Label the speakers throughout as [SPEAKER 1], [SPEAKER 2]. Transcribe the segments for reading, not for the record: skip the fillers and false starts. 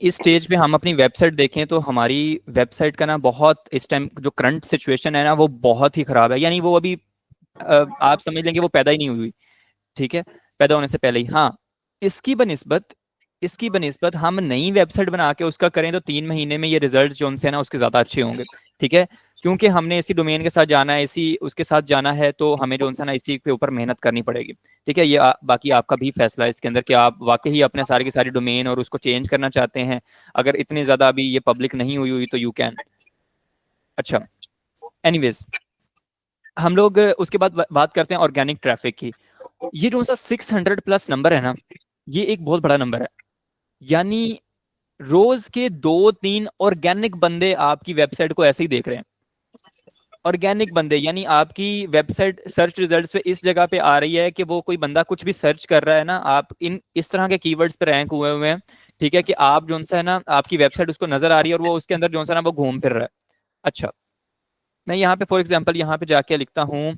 [SPEAKER 1] इस स्टेज पे हम अपनी वेबसाइट देखें तो हमारी वेबसाइट का ना बहुत इस टाइम जो करंट सिचुएशन है ना वो बहुत ही खराब है, यानी वो अभी आप समझ लेंगे वो पैदा ही नहीं हुई। ठीक है, पैदा होने से पहले ही। हाँ, इसकी बनिस्बत इसकी बनिस्बत हम नई वेबसाइट बना के उसका करें तो 3 महीने में ये रिजल्ट जो उनसे है ना उसके ज्यादा अच्छे होंगे। ठीक है, क्योंकि हमने इसी डोमेन के साथ जाना है, इसी उसके साथ जाना है, तो हमें जो उनसे ना इसी के ऊपर मेहनत करनी पड़ेगी। ठीक है, ये बाकी आपका भी फैसला है इसके अंदर कि आप वाकई ही अपने सारे के सारे डोमेन और उसको चेंज करना चाहते हैं। अगर इतनी ज्यादा अभी ये पब्लिक नहीं हुई हुई तो यू कैन। अच्छा, एनीवेज, हम लोग उसके बाद बात करते हैं ऑर्गेनिक ट्रैफिक की। ये जो सा 600+ नंबर है ना, ये एक बहुत बड़ा नंबर है। यानी रोज के 2-3 ऑर्गेनिक बंदे आपकी वेबसाइट को ऐसे ही देख रहे हैं। ऑर्गेनिक बंदे यानी आपकी वेबसाइट सर्च रिजल्ट्स पे इस जगह पे आ रही है कि वो कोई बंदा कुछ भी सर्च कर रहा है ना, आप इन इस तरह के कीवर्ड्स पे रैंक हुए हुए हैं। ठीक है, कि आप जो सा है ना आपकी वेबसाइट उसको नजर आ रही है और वो उसके अंदर जो सा ना वो घूम फिर रहा है। अच्छा, मैं यहाँ पे फॉर एग्जांपल यहाँ पे जाके लिखता हूँ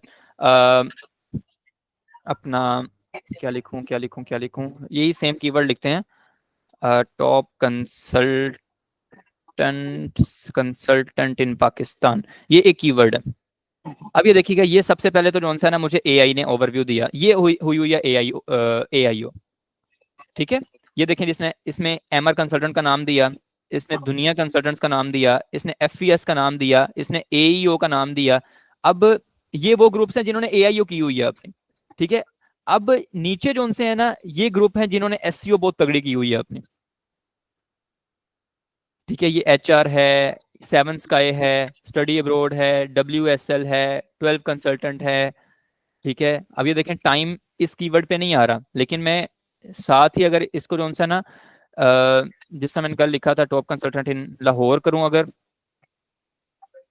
[SPEAKER 1] अपना, क्या लिखूं, यही सेम कीवर्ड लिखते हैं, टॉप कंसल्टेंट कंसल्टेंट इन पाकिस्तान, ये एक कीवर्ड है। अब ये देखिएगा, ये सबसे पहले तो जौन सा है ना मुझे एआई ने ओवरव्यू दिया, ये हुई है एआईओ। ठीक है, ये देखें, जिसने इसमें एमआर कंसल्टेंट का नाम दिया, इसने दुनिया कंसल्टेंट्स का नाम दिया, इसने एफईएस का नाम दिया, इसने एईओ का नाम दिया। अब ये वो ग्रुप्स हैं जिन्होंने एआईओ की हुई है अपनी। ठीक है, अब नीचे जो उनसे है ना ये ग्रुप हैं जिन्होंने एसईओ बहुत तगड़ी की हुई है अपनी। ठीक है, ये एचआर है, सेवन स्काई है, स्टडी अब्रोड है, WSL है, 12 कंसल्टेंट है। ठीक है, अब ये देखें टाइम इस कीवर्ड पे नहीं आ रहा, लेकिन मैं साथ ही अगर इसको जो सा ना जिस तरह मैंने कल लिखा था टॉप कंसल्टेंट इन लाहौर करूं अगर,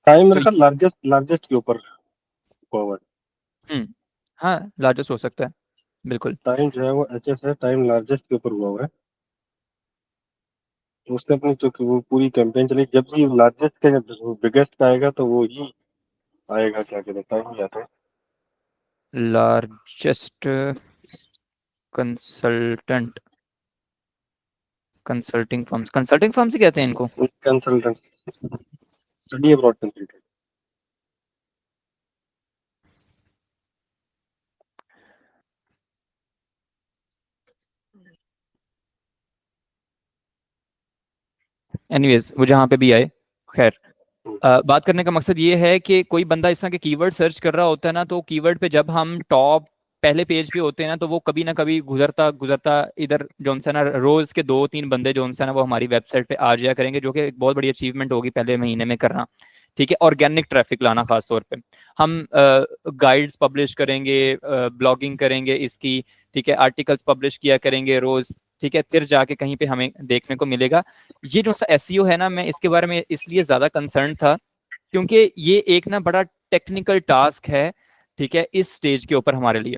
[SPEAKER 2] टाइम
[SPEAKER 1] तो
[SPEAKER 2] मेरे ख्याल लार्जेस्ट लार्जेस्ट के ऊपर हुआ हुआ है।
[SPEAKER 1] हाँ लार्जेस्ट हो सकता है, बिल्कुल।
[SPEAKER 2] टाइम जो है वो HS है, टाइम लार्जेस्ट के ऊपर हुआ हुआ है। तो उसने अपनी जो कि वो पूरी कैंपेन चली, जब भी लार्जेस्ट का जब बिगेस्ट का आएगा तो वो ही आएगा, क्या कहते हैं, टाइम ही आता है।
[SPEAKER 1] लार्जेस्ट कंसल्टेंट, कंसल्टिंग फर्म्स ही कहते हैं इनको।
[SPEAKER 2] Consultant, study abroad consultant.
[SPEAKER 1] Anyways, वो जहाँ पे भी आए, खैर, बात करने का मकसद ये है कि कोई बंदा इस तरह के कीवर्ड सर्च कर रहा होता है ना, तो कीवर्ड पे जब हम टॉप पहले पेज पे होते हैं ना, तो वो कभी ना कभी गुजरता गुजरता इधर जो है ना रोज के 2-3 बंदे जो है ना वो हमारी वेबसाइट पे आ जाया करेंगे, जो कि एक बहुत बड़ी अचीवमेंट होगी पहले महीने में करना। ठीक है, ऑर्गेनिक ट्रैफिक लाना खास तौर पे। हम गाइड्स पब्लिश करेंगे, ब्लॉगिंग करेंगे इसकी। ठीक है, आर्टिकल्स पब्लिश किया करेंगे रोज। ठीक है, फिर जाके कहीं पे हमें देखने को मिलेगा। ये जो सा एसईओ है ना, मैं इसके बारे में इसलिए ज्यादा कंसर्न था क्योंकि ये एक ना बड़ा टेक्निकल टास्क है। ठीक है, इस स्टेज के ऊपर हमारे लिए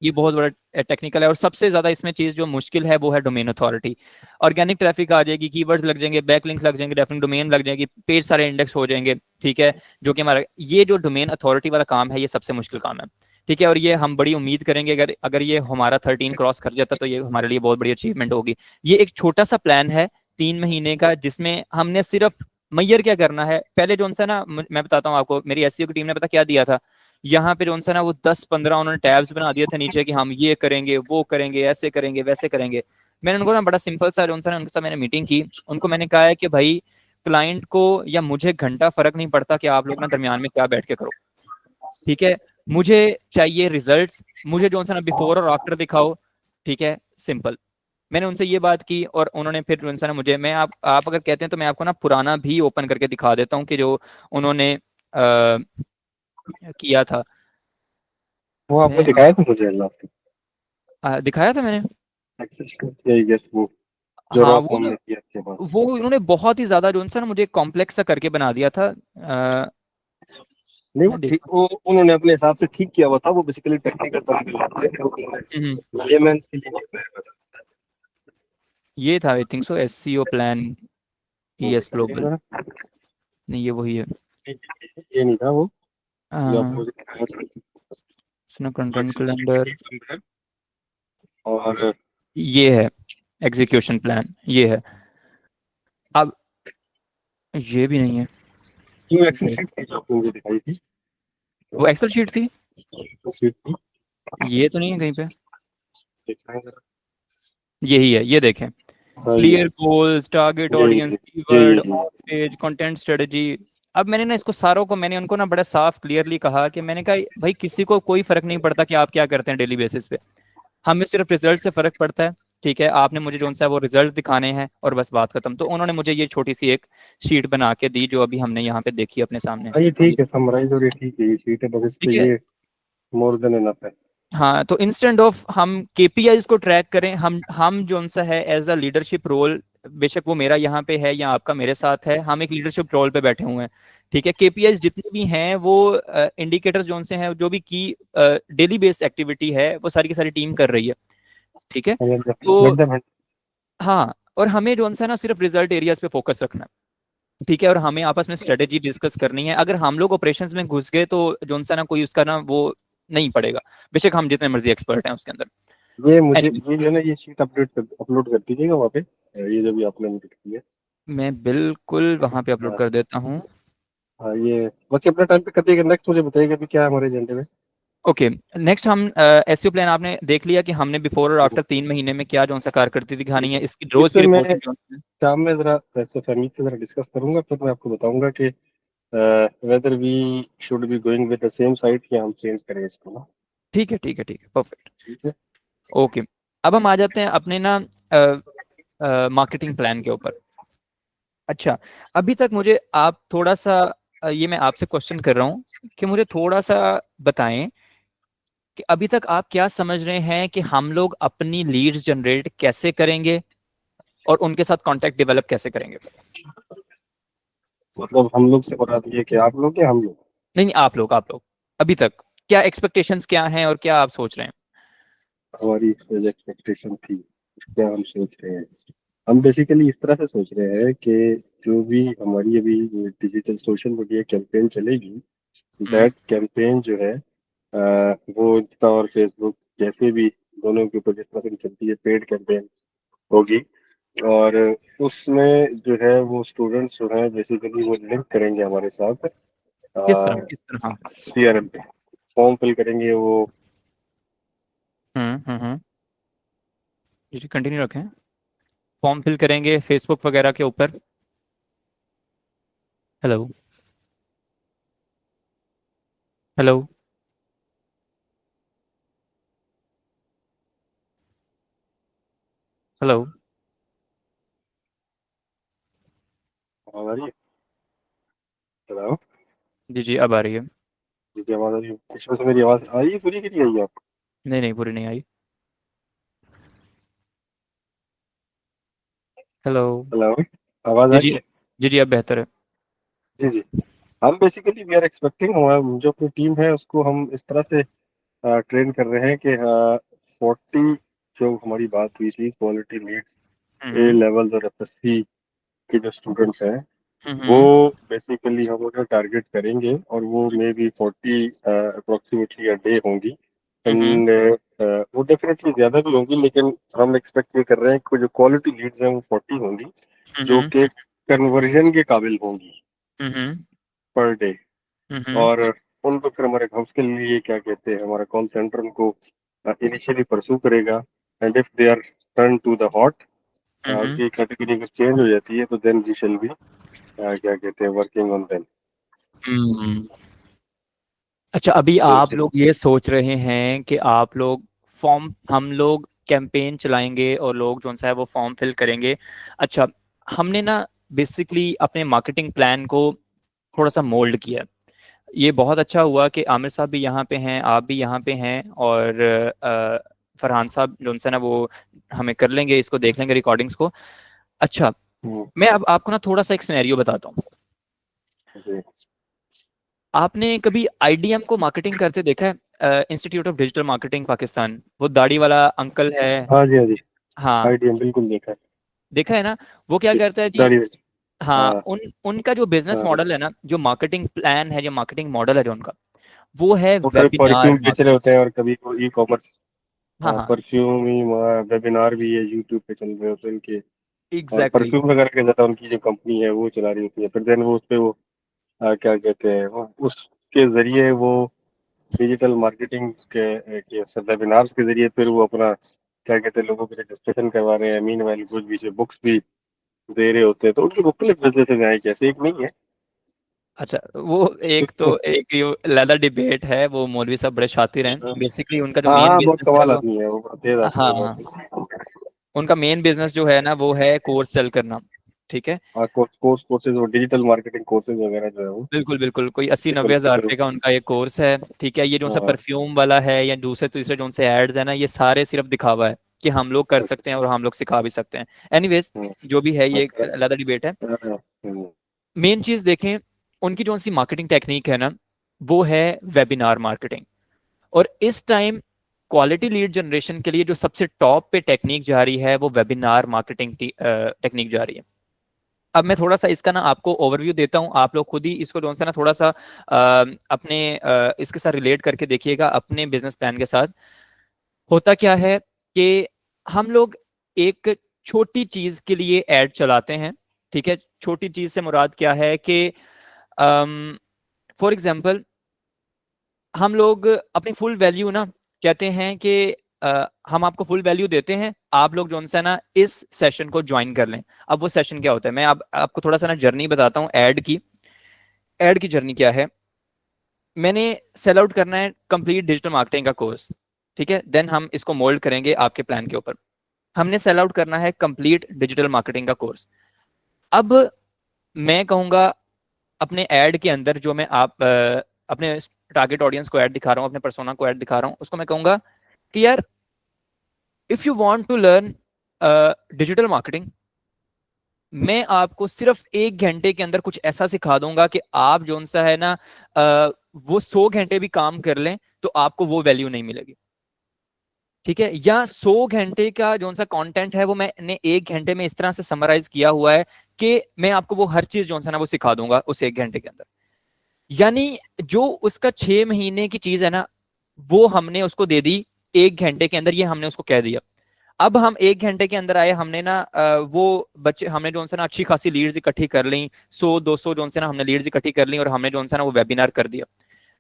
[SPEAKER 1] ये बहुत बड़ा टेक्निकल है, और सबसे ज्यादा इसमें चीज जो मुश्किल है वो है डोमेन अथॉरिटी। ऑर्गेनिक ट्रैफिक आ जाएगी, कीवर्ड्स लग जाएंगे, बैकलिंक लग जाएंगे, डेफिनेट डोमेन लग जाएगी, पेज सारे इंडेक्स हो जाएंगे। ठीक है, जो कि हमारा ये जो डोमेन अथॉरिटी वाला काम है ये सबसे मुश्किल काम है। ठीक है, और ये हम बड़ी उम्मीद करेंगे अगर अगर ये हमारा 13 क्रॉस कर जाता तो ये हमारे लिए बहुत बड़ी अचीवमेंट होगी। ये एक छोटा सा प्लान है 3 महीने का, जिसमें हमने सिर्फ मैयर क्या करना है पहले जो उनसे ना, मैं बताता हूँ आपको, मेरी एसईओ की टीम ने पता क्या दिया था। यहाँ पे जो सा ना वो 10-15 उन्होंने टैब्स बना दिए थे नीचे कि हम ये करेंगे, वो करेंगे, ऐसे करेंगे, वैसे करेंगे। मैंने उनको ना बड़ा सिंपल सा जो सा ना उनके साथ मैंने मीटिंग की, उनको मैंने कहा है कि भाई क्लाइंट को या मुझे घंटा फर्क नहीं पड़ता कि आप लोग ना दरमियान में क्या बैठ के करो। ठीक है, मुझे चाहिए रिजल्ट्स, मुझे जो सा ना बिफोर और आफ्टर दिखाओ। ठीक है, सिंपल। मैंने उनसे ये बात की और उन्होंने फिर जो सा ना मुझे, मैं आप अगर कहते हैं तो मैं आपको ना पुराना भी ओपन करके दिखा देता हूँ कि जो उन्होंने किया था।
[SPEAKER 2] वो आपने
[SPEAKER 1] मैं
[SPEAKER 2] दिखाया था मुझे लास्ट
[SPEAKER 1] दिखाया था मैंने।
[SPEAKER 2] एक्सेस टू, आई गेस वो जो
[SPEAKER 1] हाँ,
[SPEAKER 2] रॉक
[SPEAKER 1] वो
[SPEAKER 2] कॉम
[SPEAKER 1] ना
[SPEAKER 2] ने किया आपके पास।
[SPEAKER 1] वो उन्होंने बहुत ही ज्यादा जो है ना मुझे कॉम्प्लेक्स सा करके बना दिया था।
[SPEAKER 2] नहीं वो
[SPEAKER 1] मैं
[SPEAKER 2] ठीक,
[SPEAKER 1] देखता
[SPEAKER 2] वो उन्होंने अपने हिसाब से ठीक किया हुआ था, वो बेसिकली टेक्निकल टर्म के
[SPEAKER 1] हूँ।
[SPEAKER 2] लिए लेमैन्स के लिए नहीं बनाया
[SPEAKER 1] ये था I think so SCO plan,
[SPEAKER 2] हुआ
[SPEAKER 1] ईएस
[SPEAKER 2] था।
[SPEAKER 1] ग्लोबल। नहीं, ये वही है।
[SPEAKER 2] ये नहीं था वो जो आपको
[SPEAKER 1] हाँ,
[SPEAKER 2] दिखाया था।
[SPEAKER 1] कंटेंट कैलेंडर,
[SPEAKER 2] और
[SPEAKER 1] ये है एग्जीक्यूशन प्लान, ये है। अब ये भी नहीं है,
[SPEAKER 2] जो एक्सेल शीट थी जो आपने मुझे दिखाई थी,
[SPEAKER 1] वो एक्सेल शीट थी,
[SPEAKER 2] एक्सेल शीट थी,
[SPEAKER 1] ये तो नहीं है कहीं पे।
[SPEAKER 2] दिखाएं जरा।
[SPEAKER 1] यही है, ये देखें,
[SPEAKER 2] हाँ ये
[SPEAKER 1] clear goals, target audience, keyword,
[SPEAKER 2] यही
[SPEAKER 1] ऑन पेज कंटेंट स्ट्रेटजी। अब मैंने ना इसको सारों को, मैंने उनको ना बड़ा साफ क्लियरली कहा कि मैंने कहा भाई किसी को कोई फर्क नहीं पड़ता कि आप क्या करते हैं डेली बेसिस पे, हमें सिर्फ रिजल्ट से फर्क पड़ता है। ठीक है, आपने मुझे जो सा है वो रिजल्ट दिखाने हैं और बस बात खत्म। तो उन्होंने मुझे ये छोटी सी एक शीट बना के दी जो अभी हमने यहाँ पे देखी अपने सामने।
[SPEAKER 2] हाँ, ये ठीक है, समराइज और ये ठीक है, ये शीट है, बस इस
[SPEAKER 1] ठीक
[SPEAKER 2] पे
[SPEAKER 1] है,
[SPEAKER 2] ये मोर देन इनफ है।
[SPEAKER 1] हाँ, तो इंस्टेंट ऑफ हम केपीआईज को ट्रैक करें, हम जो सा है एज अ लीडरशिप रोल, बेशक वो मेरा यहाँ पे है या आपका मेरे साथ है, हम एक लीडरशिप रोल पे बैठे हुए हैं। ठीक है, केपीआईज जितने भी हैं वो इंडिकेटर्स जो से हैं, जो भी की डेली बेस्ड एक्टिविटी है वो सारी की सारी टीम कर रही है। ठीक है,
[SPEAKER 2] लेट
[SPEAKER 1] तो
[SPEAKER 2] देम हैंड।
[SPEAKER 1] हाँ, और हमें जो सा है ना सिर्फ रिजल्ट एरियाज पे फोकस रखना है। ठीक है, और हमें आपस में स्ट्रेटेजी डिस्कस करनी है। अगर हम लोग ऑपरेशंस में घुस गए तो जो सा ना कोई उसका ना वो नहीं पड़ेगा, बेशक हम जितने मर्जी एक्सपर्ट हैं उसके अंदर।
[SPEAKER 2] ये मुझे
[SPEAKER 1] Anyway,
[SPEAKER 2] ये जो है ना, ये शीट अपलोड कर दीजिएगा वहाँ पे, ये जो भी आपने मुझे दिखाई है।
[SPEAKER 1] मैं बिल्कुल वहां पे अपलोड
[SPEAKER 2] हाँ
[SPEAKER 1] कर देता हूँ।
[SPEAKER 2] हाँ, ये बाकी अपना टाइम पे कर दिएगा। नेक्स्ट मुझे बताइएगा अभी क्या है हमारे एजेंडे में।
[SPEAKER 1] ओके, नेक्स्ट हम एसईओ प्लान आपने देख लिया कि हमने बिफोर और आफ्टर 3 महीने में क्या जो सा कारकर्दगी दिखानी है, इसकी
[SPEAKER 2] इस
[SPEAKER 1] रोज की
[SPEAKER 2] पे मैं
[SPEAKER 1] रिपोर्टिंग जो है।
[SPEAKER 2] शाम में जरा वैसे फैमिली से जरा डिस्कस करूंगा, फिर मैं आपको बताऊंगा कि whether we should be going with the same site या हम चेंज करें इसको ना।
[SPEAKER 1] ठीक है, ठीक है, ठीक है, परफेक्ट।
[SPEAKER 2] ठीक है।
[SPEAKER 1] ओके, अब हम आ जाते हैं अपने ना मार्केटिंग प्लान के ऊपर। अच्छा, अभी तक मुझे आप थोड़ा सा ये मैं आपसे क्वेश्चन कर रहा हूँ कि मुझे थोड़ा सा बताएं कि अभी तक आप क्या समझ रहे हैं कि हम लोग अपनी लीड्स जनरेट कैसे करेंगे और उनके साथ कांटेक्ट डेवलप कैसे करेंगे।
[SPEAKER 2] मतलब हम लोग से बता दिए कि आप लोग या हम लोग।
[SPEAKER 1] नहीं नहीं, आप लोग अभी तक क्या एक्सपेक्टेशंस क्या हैं और क्या आप सोच रहे हैं।
[SPEAKER 2] हमारी एक्सपेक्टेशन थी, क्या हम सोच रहे हैं। हम बेसिकली इस तरह से सोच रहे हैं कि जो भी हमारी अभी डिजिटल सोशल मीडिया कैंपेन चलेगी,
[SPEAKER 1] हम्म,
[SPEAKER 2] दैट कैंपेन जो है वो इंस्टा और फेसबुक जैसे भी दोनों के ऊपर जिस तरह से चलती है, पेड कैंपेन होगी। और उसमें जो है वो स्टूडेंट्स जो है बेसिकली वो लिंक करेंगे हमारे साथ
[SPEAKER 1] किस तरह, हाँ।
[SPEAKER 2] सीआरएम पे, फॉर्म फिल करेंगे वो।
[SPEAKER 1] हम्म। जी कंटिन्यू रखें। फॉर्म फिल करेंगे फेसबुक वगैरह के ऊपर। Hello, hello, hello.
[SPEAKER 2] आवाज आ रही है? बताओ।
[SPEAKER 1] जी जी, अब आ रही है।
[SPEAKER 2] मुझे आवाज आ रही है, इसमें से मेरी आवाज आ रही है पूरी की नहीं आई है आपको?
[SPEAKER 1] नहीं नहीं, पूरी नहीं आई। हेलो।
[SPEAKER 2] हेलो, आवाज
[SPEAKER 1] जी
[SPEAKER 2] आ
[SPEAKER 1] जी,
[SPEAKER 2] रही है?
[SPEAKER 1] जी जी, अब बेहतर है।
[SPEAKER 2] जी जी। हम बेसिकली वी आर एक्सपेक्टिंग, हमारा जो अपनी टीम है उसको हम इस तरह से ट्रेन कर रहे हैं कि 40 जो हमारी बात हुई थी क्वालिटी लीड्स, ए
[SPEAKER 1] हम्म,
[SPEAKER 2] लेवल और एफएससी के जो स्टूडेंट्स हैं, वो
[SPEAKER 1] हम्म,
[SPEAKER 2] बेसिकली हम उन्हें टारगेट करेंगे और वो may be 40 approximately a day होंगी।
[SPEAKER 1] हम्म,
[SPEAKER 2] एंड वो डेफिनेटली ज़्यादा भी होंगी, लेकिन हम एक्सपेक्ट ये कर रहे हैं कि जो क्वालिटी लीड्स हैं वो 40 होंगी, जो
[SPEAKER 1] हम्म,
[SPEAKER 2] कि कन्वर्जन के काबिल होंगी
[SPEAKER 1] हम्म,
[SPEAKER 2] पर डे।
[SPEAKER 1] हम्म,
[SPEAKER 2] और उनको फिर हमारे उसके लिए क्या कहते हैं, हमारा कॉल सेंटर उनको इनिशियली परसू करेगा। And if they are turn to the hot,
[SPEAKER 1] hmm,
[SPEAKER 2] उनकी कैटेगरी अगर चेंज हो जाती है तो देन वी शैल बी क्या कहते हैं वर्किंग ऑन देम।
[SPEAKER 1] हम्म। अच्छा, अभी
[SPEAKER 2] तो
[SPEAKER 1] आप लोग ये सोच रहे हैं कि आप लोग फॉर्म, हम लोग कैंपेन चलाएंगे और लोग जो सा है वो फॉर्म फिल करेंगे। अच्छा, हमने ना बेसिकली अपने मार्केटिंग प्लान को थोड़ा सा मोल्ड किया। ये बहुत अच्छा हुआ कि आमिर साहब भी यहाँ पे हैं, आप भी यहाँ पे हैं, और फरहान साहब जो उनसे ना वो हमें कर लेंगे, इसको देख लेंगे रिकॉर्डिंग्स को। अच्छा, मैं अब आपको ना थोड़ा सा एक सिनेरियो बताता हूँ।
[SPEAKER 2] जी
[SPEAKER 1] आपने कभी आईडीएम को मार्केटिंग करते देखा है? Institute of digital marketing Pakistan, वो दाढ़ी वाला अंकल है।
[SPEAKER 2] हाँ जी हाँ जी,
[SPEAKER 1] हाँ,
[SPEAKER 2] आईडीएम बिल्कुल देखा है।
[SPEAKER 1] देखा है ना। वो क्या
[SPEAKER 2] जी,
[SPEAKER 1] करता है जी,
[SPEAKER 2] दाढ़ी।
[SPEAKER 1] हाँ,
[SPEAKER 2] हाँ
[SPEAKER 1] उनका जो बिजनेस
[SPEAKER 2] हाँ,
[SPEAKER 1] मॉडल है ना, जो मार्केटिंग प्लान है, जो मार्केटिंग मॉडल है जो उनका, वो है
[SPEAKER 2] वो कभी
[SPEAKER 1] वेबिनार
[SPEAKER 2] परफ्यूम बेच रहे होते हैं और कभी वो ई कॉमर्स,
[SPEAKER 1] हाँ हाँ,
[SPEAKER 2] परफ्यूम ही वेबिनार भी है यूट्यूब पे चल रहे होते हैं इनके।
[SPEAKER 1] एग्जैक्टली।
[SPEAKER 2] परफ्यूम वगैरह के ज्यादा उनकी जो कंपनी है वो चला रही होती है, फिर देन वो उस पे वो क्या कहते हैं वो उसके जरिए वो डिजिटल मार्केटिंग के सब वेबिनार्स के जरिए फिर वो अपना क्या कहते हैं लोगों के लिए डिस्कशन करवा रहे हैं, मीन वाली कुछ बीच में बुक्स भी दे रहे होते हैं, तो उनके मुख्तलिफ बिजनेस हैं, कैसे एक नहीं है।
[SPEAKER 1] अच्छा, वो एक तो एक ये लेदर डिबेट है, वो मौलवी साहब बड़े शातिर हैं, बेसिकली उनका जो
[SPEAKER 2] हाँ
[SPEAKER 1] मेन
[SPEAKER 2] हाँ, बहुत
[SPEAKER 1] बिजनेस है
[SPEAKER 2] कमाल
[SPEAKER 1] वो,
[SPEAKER 2] आदमी है वो, बड़ा तेज आदमी है
[SPEAKER 1] हाँ,
[SPEAKER 2] बहुत।
[SPEAKER 1] उनका मेन बिजनेस जो है ना वो है कोर्स सेल करना। ठीक है,
[SPEAKER 2] हाँ, कोर्सेज वो डिजिटल मार्केटिंग कोर्सेज वगैरह जो है वो
[SPEAKER 1] बिल्कुल बिल्कुल, कोई अस्सी
[SPEAKER 2] ये
[SPEAKER 1] नब्बे
[SPEAKER 2] करके
[SPEAKER 1] हजार
[SPEAKER 2] फिर
[SPEAKER 1] रुपए का उनका एक कोर्स है। ठीक है, ये जो सा
[SPEAKER 2] हाँ।
[SPEAKER 1] परफ्यूम वाला है या दूसरे तीसरे जो से एड्स है ना, ये सारे सिर्फ दिखावा है कि हम लोग कर सकते हैं और हम लोग सिखा भी सकते हैं। एनीवेज,
[SPEAKER 2] हम्म,
[SPEAKER 1] जो भी है ये एक
[SPEAKER 2] अच्छा।
[SPEAKER 1] अलग डिबेट है।
[SPEAKER 2] हाँ, हम्म,
[SPEAKER 1] मेन चीज देखें, उनकी जो सी मार्केटिंग टेक्निक है ना, वो है वेबिनार मार्केटिंग। और इस टाइम क्वालिटी लीड जनरेशन के लिए जो सबसे टॉप पे टेक्निक जा रही है वो वेबिनार मार्केटिंग टेक्निक जा रही है। अब मैं थोड़ा सा इसका ना आपको ओवरव्यू देता हूं, आप लोग खुद ही इसको जो है ना थोड़ा सा अपने इसके साथ रिलेट करके देखिएगा अपने बिजनेस प्लान के साथ। होता क्या है कि हम लोग एक छोटी चीज के लिए एड चलाते हैं। ठीक है, छोटी चीज से मुराद क्या है कि फॉर एग्जाम्पल हम लोग अपनी फुल वैल्यू ना कहते हैं कि हम आपको फुल वैल्यू देते हैं, आप लोग जो है ना इस सेशन को ज्वाइन कर लें। अब वो सेशन क्या होता है, मैं अब आपको थोड़ा सा ना जर्नी बताता हूँ ऐड की। ऐड की जर्नी क्या है, मैंने सेल आउट करना है कंप्लीट डिजिटल मार्केटिंग का कोर्स। ठीक है, देन हम इसको मोल्ड करेंगे आपके प्लान के ऊपर। हमने सेल आउट करना है कंप्लीट डिजिटल मार्केटिंग का कोर्स। अब मैं कहूंगा अपने ऐड के अंदर जो मैं अपने टारगेट ऑडियंस को ऐड दिखा रहा हूँ, अपने पर्सोना को ऐड दिखा रहा हूँ, उसको मैं कहूंगा कि यार if you want to learn digital marketing, मैं आपको सिर्फ 1 घंटे के अंदर कुछ ऐसा सिखा दूंगा कि आप जो सा है ना वो 100 घंटे भी काम कर लें तो आपको वो वैल्यू नहीं मिलेगी। ठीक है, या 100 घंटे का जो सा कंटेंट है वो मैंने 1 घंटे में इस तरह से समराइज किया हुआ है कि मैं आपको वो हर चीज जो सा ना वो सिखा दूंगा उस 1 घंटे के अंदर। यानी जो उसका 6 महीने की चीज है ना, वो हमने उसको दे दी 1 घंटे के अंदर, ये हमने उसको कह दिया। अब हम 1 घंटे के अंदर आए, हमने ना वो बच्चे हमने जो ना अच्छी खासी लीड्स इकट्ठी कर ली, 100 200 जो ना हमने लीड्स इकट्ठी कर ली और हमने जो ना वो वेबिनार कर दिया।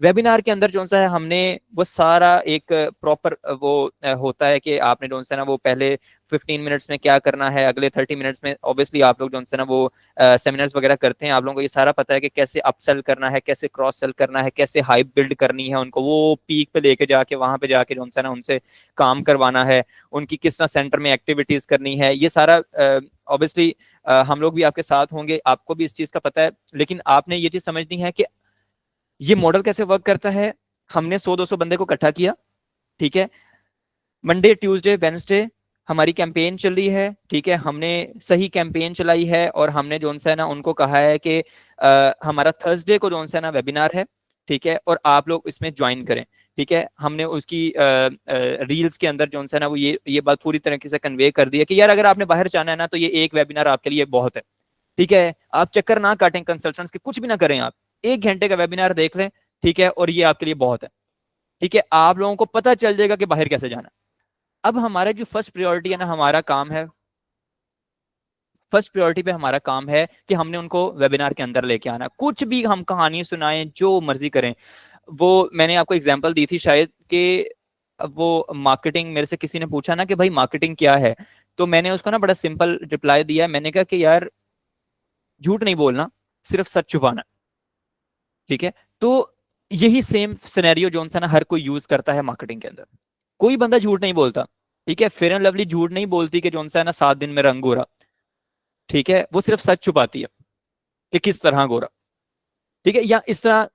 [SPEAKER 1] वेबिनार के अंदर जो सा है हमने वो सारा एक प्रॉपर वो होता है कि आपने जो है ना वो पहले 15 मिनट्स में क्या करना है, अगले 30 मिनट्स में ऑब्वियसली आप लोग जो है ना वो सेमिनार्स वगैरह करते हैं, आप लोगों को ये सारा पता है कि कैसे अपसेल करना है, कैसे क्रॉस सेल करना है, कैसे हाइप बिल्ड करनी है, उनको वो पीक पे लेके जाके वहां पे जाके जो है ना उनसे काम करवाना है, उनकी किस तरह सेंटर में एक्टिविटीज करनी है, ये सारा ऑब्वियसली हम लोग भी आपके साथ होंगे, आपको भी इस चीज का पता है। लेकिन आपने ये चीज समझनी है कि ये मॉडल कैसे वर्क करता है। हमने 100 200 बंदे को इकट्ठा किया। ठीक है, मंडे ट्यूसडे वेंसडे हमारी कैंपेन चल रही है। ठीक है, हमने सही कैंपेन चलाई है और हमने जो है ना उनको कहा है कि हमारा थर्सडे को जो है ना वेबिनार है। ठीक है, और आप लोग इसमें ज्वाइन करें। ठीक है, हमने उसकी रील्स के अंदर जो है ना वो ये बात पूरी तरीके से कन्वे कर दी है कि यार अगर आपने बाहर जाना है ना तो ये एक वेबिनार आपके लिए बहुत है। ठीक है, आप चक्कर ना काटें कंसल्टेंट्स के, कुछ भी ना करें, आप 1 घंटे का वेबिनार देख लें। ठीक है, और ये आपके लिए बहुत है। ठीक है, आप लोगों को पता चल जाएगा कि बाहर कैसे जाना। अब हमारा जो फर्स्ट प्रायोरिटी है ना, हमारा काम है, फर्स्ट प्रायोरिटी पे हमारा काम है कि हमने उनको वेबिनार के अंदर लेके आना। कुछ भी हम कहानी सुनाएं, जो मर्जी करें। वो मैंने आपको एग्जांपल दी थी शायद कि वो मार्केटिंग, मेरे से किसी ने पूछा ना कि भाई मार्केटिंग क्या है, तो मैंने उसको ना बड़ा सिंपल रिप्लाई दिया, मैंने कहा कि यार झूठ नहीं बोलना, सिर्फ सच छुपाना। ठीक है, तो यही सेम सिनेरियो जो ना हर कोई यूज करता है मार्केटिंग के अंदर। कोई बंदा झूठ नहीं बोलता। ठीक है, फेयर एंड लवली झूठ नहीं बोलती कि जो है ना 7 दिन में रंग गोरा। ठीक है, वो सिर्फ सच छुपाती है कि किस तरह गोरा। ठीक है, या इस तरह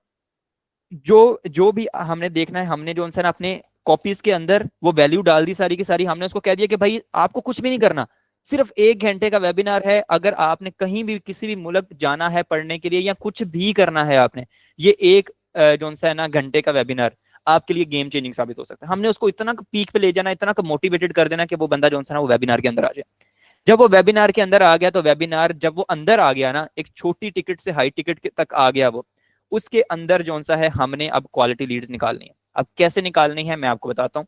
[SPEAKER 1] जो जो भी हमने देखना है, हमने जो है ना अपने कॉपीज के अंदर वो वैल्यू डाल दी सारी की सारी। हमने उसको कह दिया कि भाई आपको कुछ भी नहीं करना, सिर्फ 1 घंटे का वेबिनार है। अगर आपने कहीं भी किसी भी मुल्क जाना है पढ़ने के लिए या कुछ भी करना है आपने, ये एक जो है ना घंटे का वेबिनार आपके लिए गेम चेंजिंग साबित हो सकता है। हमने उसको इतना पीक पे ले जाना, इतना मोटिवेटेड कर देना कि वो बंदा जो है ना वो वेबिनार के अंदर आ जाए। जब वो वेबिनार के अंदर आ गया तो वेबिनार जब वो अंदर आ गया ना, एक छोटी टिकट से हाई टिकट तक आ गया वो, उसके अंदर जो सा है हमने अब क्वालिटी लीड्स निकालनी है। अब कैसे निकालनी है मैं आपको बताता हूँ।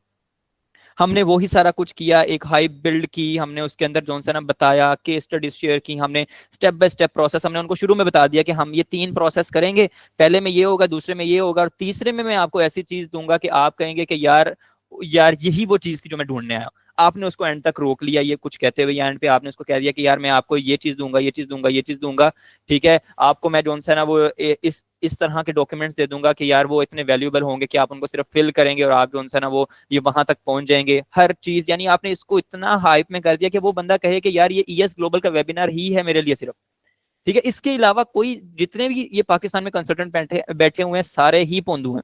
[SPEAKER 1] हमने वही सारा कुछ किया, एक हाइप बिल्ड की हमने, उसके अंदर जो सा ना बताया, केस स्टडीज शेयर की हमने, स्टेप बाय स्टेप प्रोसेस हमने उनको शुरू में बता दिया कि हम ये 3 प्रोसेस करेंगे, पहले में ये होगा, दूसरे में ये होगा, और तीसरे में मैं आपको ऐसी चीज दूंगा कि आप कहेंगे कि यार यार यही वो चीज थी जो मैं ढूंढने आया। आपने उसको एंड तक रोक लिया ये कुछ कहते हुए, एंड पे आपने उसको कह दिया कि यार मैं आपको ये चीज दूंगा, ये चीज दूंगा, ये चीज दूंगा, ठीक है, आपको मैं जो सा ना वो इस तरह के डॉक्यूमेंट्स दे दूंगा कि यार वो इतने वैल्यूएबल होंगे कि आप उनको सिर्फ फिल करेंगे और आप जो सा ना वो ये वहां तक पहुंच जाएंगे हर चीज। यानी आपने इसको इतना हाइप में कर दिया कि वो बंदा कहे कि यार ये ईएस ग्लोबल का वेबिनार ही है मेरे लिए सिर्फ, ठीक है। इसके अलावा कोई जितने भी ये पाकिस्तान में कंसल्टेंट बैठे बैठे हुए हैं सारे ही पोंदू हैं,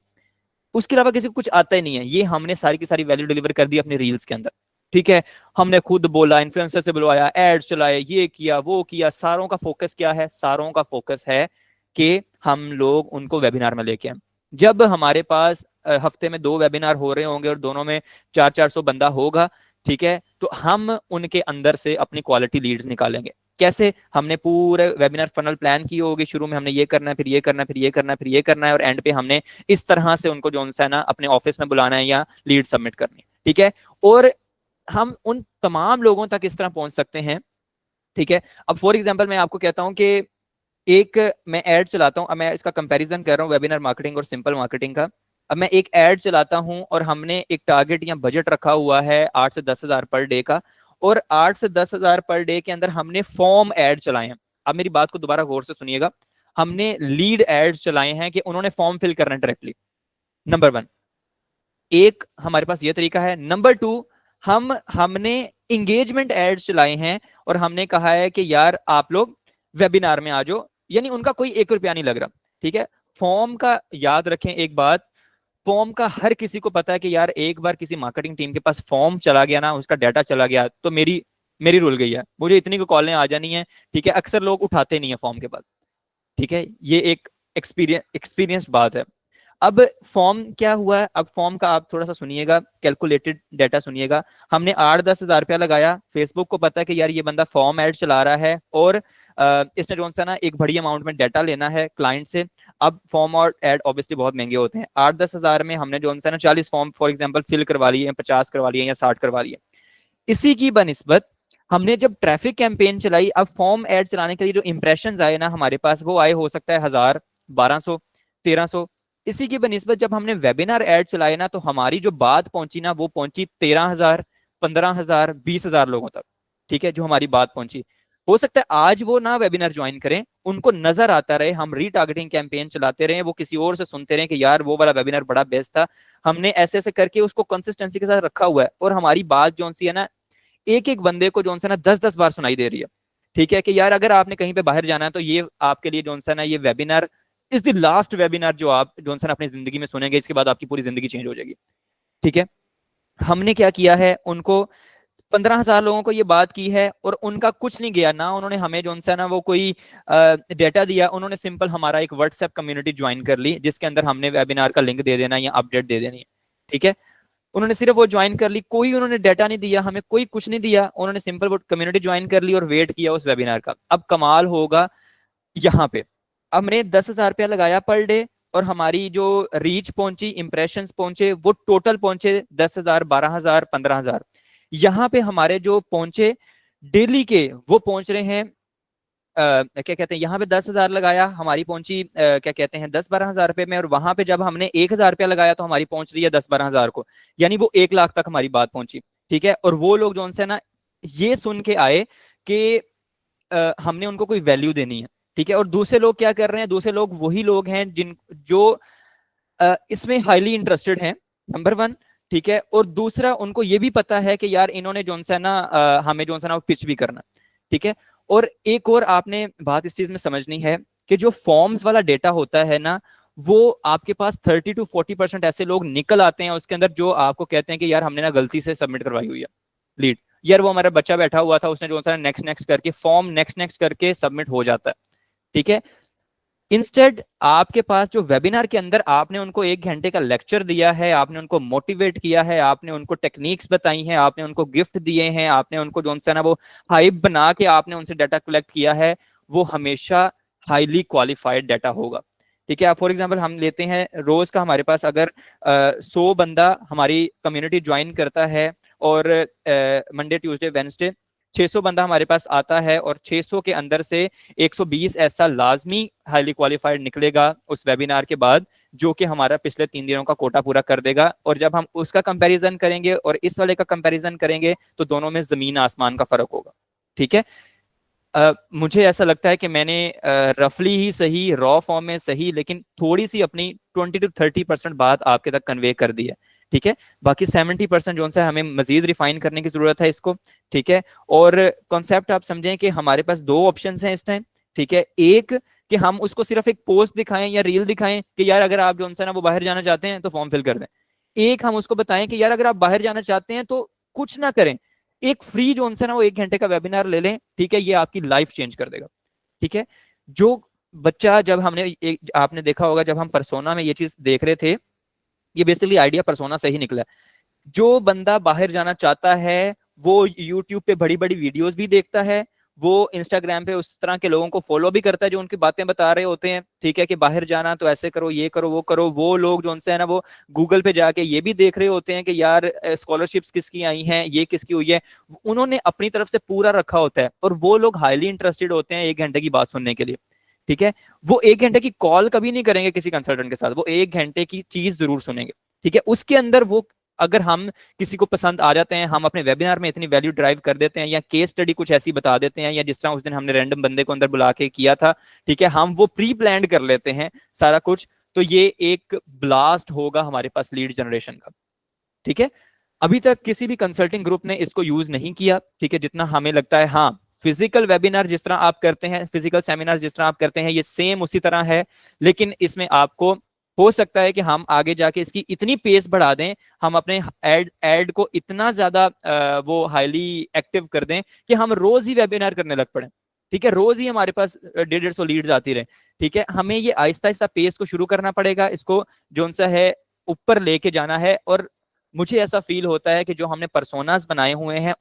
[SPEAKER 1] उसके अलावा किसी को कुछ आता ही नहीं है। ये हमने सारी की सारी वैल्यू डिलीवर कर दी अपने रील्स के अंदर, ठीक है। हमने खुद बोला, इन्फ्लुएंसर से बुलवाया, एड्स चलाए, ये किया वो किया। सारों का फोकस क्या है? सारों का फोकस है कि हम लोग उनको वेबिनार में लेके आए। जब हमारे पास हफ्ते में 2 वेबिनार हो रहे होंगे और दोनों में 400-400 बंदा होगा, ठीक है, तो हम उनके अंदर से अपनी क्वालिटी लीड्स निकालेंगे। कैसे? हमने पूरे वेबिनार फनल प्लान की होगी, शुरू में हमने ये करना है, फिर ये करना है, फिर ये करना है, फिर ये करना है, और एंड पे हमने इस तरह से उनको जो है ना अपने ऑफिस में बुलाना है या लीड सबमिट करनी है, ठीक है। और हम उन तमाम लोगों तक इस तरह पहुंच सकते हैं, ठीक है। अब फॉर एग्जांपल मैं आपको कहता हूं कि एक मैं ऐड चलाता हूं, अब मैं इसका कंपैरिजन कर रहा हूं वेबिनार मार्केटिंग और सिंपल मार्केटिंग का। अब मैं एक ऐड चलाता हूं और हमने एक टारगेट या बजट रखा हुआ है 8 से 10 हजार पर डे का, और 8 से 10 हजार पर डे के अंदर हमने फॉर्म ऐड चलाए हैं। अब मेरी बात को दोबारा गौर से सुनिएगा, हमने लीड एड चलाए हैं कि उन्होंने फॉर्म फिल करना है डायरेक्टली, नंबर 1। एक हमारे पास ये तरीका है। नंबर 2, हमने इंगेजमेंट एड्स चलाए हैं और हमने कहा है कि यार आप लोग वेबिनार में आ जाओ, यानी उनका कोई 1 रुपया नहीं लग रहा, ठीक है। फॉर्म का याद रखें एक बात, फॉर्म का हर किसी को पता है कि यार एक बार किसी मार्केटिंग टीम के पास फॉर्म चला गया ना, उसका डाटा चला गया, तो मेरी मेरी रुल गई है, मुझे इतनी को कॉलें आ जानी है, ठीक है। अक्सर लोग उठाते नहीं है फॉर्म के बाद, ठीक है। ये एक एक्सपीरियंस बात है। अब फॉर्म क्या हुआ है? अब फॉर्म का आप थोड़ा सा सुनिएगा, कैलकुलेटेड डाटा सुनिएगा। हमने 8-10 हजार रुपया लगाया, फेसबुक को पता है कि यार ये बंदा फॉर्म ऐड चला रहा है और इसने जो सा ना एक बड़ी अमाउंट में डाटा लेना है क्लाइंट से। अब फॉर्म और एड ऑब्वियसली बहुत महंगे होते हैं। 8-10 हजार में हमने जो सा ना 40 फॉर्म फॉर एग्जाम्पल फिल करवा लिए, 50 करवा लिए या 60 करवा लिए। इसी की बनिस्बत हमने जब ट्रैफिक कैंपेन चलाई, अब फॉर्म ऐड चलाने के लिए जो इंप्रेशन आए ना हमारे पास, वो आए हो सकता है 1000, 1200, 1300। इसी की बनिस्बत जब हमने वेबिनार ऐड चलाए ना, तो हमारी जो बात पहुंची ना, वो पहुंची 13,000, 15,000, 20,000 लोगों तक, ठीक है, जो हमारी बात पहुंची। हो सकता है आज वो ना वेबिनार ज्वाइन करें, उनको नजर आता रहे, हम रीटारगेटिंग कैंपेन चलाते रहे, वो किसी और से सुनते रहे कि यार वो वाला वेबिनार बड़ा बेस्ट था। हमने ऐसे ऐसे करके उसको कंसिस्टेंसी के साथ रखा हुआ है, और हमारी बात जो सी है ना, एक एक बंदे को जो सा ना 10-10 बार सुनाई दे रही है, ठीक है, कि यार अगर आपने कहीं पे बाहर जाना है तो ये आपके लिए जो सा ना ये webinar is the last webinar जो आप जो सा ना अपनी जिंदगी में सुनेंगे, इसके बाद आपकी पूरी जिंदगी चेंज हो जाएगी, ठीक है। हमने क्या किया है, उनको 15,000 लोगों को ये बात की है और उनका कुछ नहीं गया ना, उन्होंने हमें जो सा ना वो कोई डेटा दिया, उन्होंने सिंपल हमारा एक व्हाट्सएप कम्युनिटी ज्वाइन कर ली, जिसके अंदर हमने वेबिनार का लिंक दे देना या अपडेट दे देनी है, ठीक है। उन्होंने सिर्फ वो ज्वाइन कर ली, कोई उन्होंने डाटा नहीं दिया हमें, कोई कुछ नहीं दिया, उन्होंने सिंपल वो कम्युनिटी ज्वाइन कर ली और वेट किया उस वेबिनार का। अब कमाल होगा यहाँ पे, हमने 10,000 रुपया लगाया पर डे और हमारी जो रीच पहुंची, इंप्रेशंस पहुंचे, वो टोटल पहुंचे 10,000, 12,000, 15,000। यहाँ पे हमारे जो पहुंचे डेली के, वो पहुंच रहे हैं क्या कहते हैं, यहाँ पे 10,000 लगाया, हमारी पहुंची क्या कहते हैं 10-12 हजार रुपए में, और वहां पे जब हमने 1,000 रुपया लगाया तो हमारी पहुंच रही है 10-12 हजार को, यानी वो 1 लाख तक हमारी बात पहुंची, ठीक है। और वो लोग जो है ना ये सुन के आए कि हमने उनको कोई वैल्यू देनी है, ठीक है। और दूसरे लोग क्या कर रहे हैं? दूसरे लोग वही लोग हैं जिन जो इसमें हाईली इंटरेस्टेड हैं, नंबर 1, ठीक है। और दूसरा, उनको ये भी पता है कि यार इन्होंने जो है ना हमें जो है ना पिच भी करना, ठीक है। और एक और आपने बात इस चीज में समझनी है कि जो फॉर्म्स वाला डेटा होता है ना, वो आपके पास 30-40% ऐसे लोग निकल आते हैं उसके अंदर जो आपको कहते हैं कि यार हमने ना गलती से सबमिट करवाई हुई है लीड, यार वो हमारा बच्चा बैठा हुआ था, उसने जो सा नेक्स्ट नेक्स्ट करके फॉर्म नेक्स्ट नेक्स्ट करके सबमिट हो जाता है, ठीक है। इंस्टेड आपके पास जो वेबिनार के अंदर आपने उनको 1 घंटे का लेक्चर दिया है, आपने उनको मोटिवेट किया है, आपने उनको टेक्निक्स बताई हैं, आपने उनको गिफ्ट दिए हैं, आपने उनको जो है ना वो हाइप बना के आपने उनसे डाटा कलेक्ट किया है, वो हमेशा हाईली क्वालिफाइड डाटा होगा, ठीक है। फॉर एग्जाम्पल हम लेते हैं रोज का, हमारे पास अगर 100 बंदा हमारी कम्युनिटी ज्वाइन करता है और मंडे ट्यूसडे वेडनेसडे 600 बंदा हमारे पास आता है, और 600 के अंदर से 120 ऐसा लाजमी हाईली क्वालिफाइड निकलेगा उस वेबिनार के बाद, जो कि हमारा पिछले 3 दिनों का कोटा पूरा कर देगा। और जब हम उसका कंपैरिजन करेंगे और इस वाले का कंपैरिजन करेंगे तो दोनों में जमीन आसमान का फर्क होगा। ठीक है। मुझे ऐसा लगता है कि मैंने रफली ही सही, रॉ फॉर्म में सही, लेकिन थोड़ी सी अपनी 20 to 30% बात आपके तक कन्वे कर दी है। ठीक है। बाकी 70% जो है हमें मजीद रिफाइन करने की जरूरत है इसको। ठीक है। और कॉन्सेप्ट आप समझें कि हमारे पास 2 ऑप्शन हैं इस टाइम। ठीक है। एक कि हम उसको सिर्फ एक पोस्ट दिखाएं या रील दिखाएं कि यार अगर आप जो है ना वो बाहर जाना चाहते हैं तो फॉर्म फिल कर दें। एक हम उसको बताएं कि यार अगर आप बाहर जाना चाहते हैं तो कुछ ना करें, एक फ्री जो है ना वो 1 घंटे का वेबिनार ले लें। ठीक है। ये आपकी लाइफ चेंज कर देगा। ठीक है। जो बच्चा, जब हमने आपने देखा होगा जब हम परसोना में ये चीज देख रहे थे, ये बेसिकली आइडिया परसोना से ही निकला। जो बंदा बाहर जाना चाहता है वो यूट्यूब पे बड़ी बड़ी वीडियोस भी देखता है, वो इंस्टाग्राम पे उस तरह के लोगों को फॉलो भी करता है जो उनकी बातें बता रहे होते हैं। ठीक है। कि बाहर जाना तो ऐसे करो, ये करो, वो करो। वो लोग जो उनसे है ना वो गूगल पे जाके ये भी देख रहे होते हैं कि यार स्कॉलरशिप्स किसकी आई हैं, ये किसकी हुई है। उन्होंने अपनी तरफ से पूरा रखा होता है, और वो लोग हाईली इंटरेस्टेड होते हैं 1 घंटे की बात सुनने के लिए। ठीक है। वो 1 घंटे की कॉल कभी नहीं करेंगे किसी कंसल्टेंट के साथ, वो 1 घंटे की चीज जरूर सुनेंगे। ठीक है। उसके अंदर वो, अगर हम किसी को पसंद आ जाते हैं, हम अपने वेबिनार में इतनी वैल्यू ड्राइव कर देते हैं, या केस स्टडी कुछ ऐसी बता देते हैं, या जिस तरह उस दिन हमने रैंडम बंदे को अंदर बुला के किया था। ठीक है। हम वो प्री प्लान कर लेते हैं सारा कुछ, तो ये एक ब्लास्ट होगा हमारे पास लीड जनरेशन का। ठीक है। अभी तक किसी भी कंसल्टिंग ग्रुप ने इसको यूज नहीं किया। ठीक है। जितना हमें लगता है, हाँ फिजिकल वेबिनार जिस तरह आप करते हैं, फिजिकल सेमिनार जिस तरह आप करते हैं, ये सेम उसी तरह है। लेकिन इसमें आपको हो सकता है कि हम आगे जाके इसकी इतनी पेस बढ़ा दें, हम अपने एड को इतना ज्यादा वो हाईली एक्टिव कर दें कि हम रोज ही वेबिनार करने लग पड़े। ठीक है। रोज ही हमारे पास 150-150 लीड्स आती रहे। ठीक है। हमें ये आहिस्ता आहिस्ता पेस को शुरू करना पड़ेगा, इसको जो सा है ऊपर लेके जाना है। और मुझे ऐसा फील होता है कि जो हमने परसोनास बनाए हुए हैं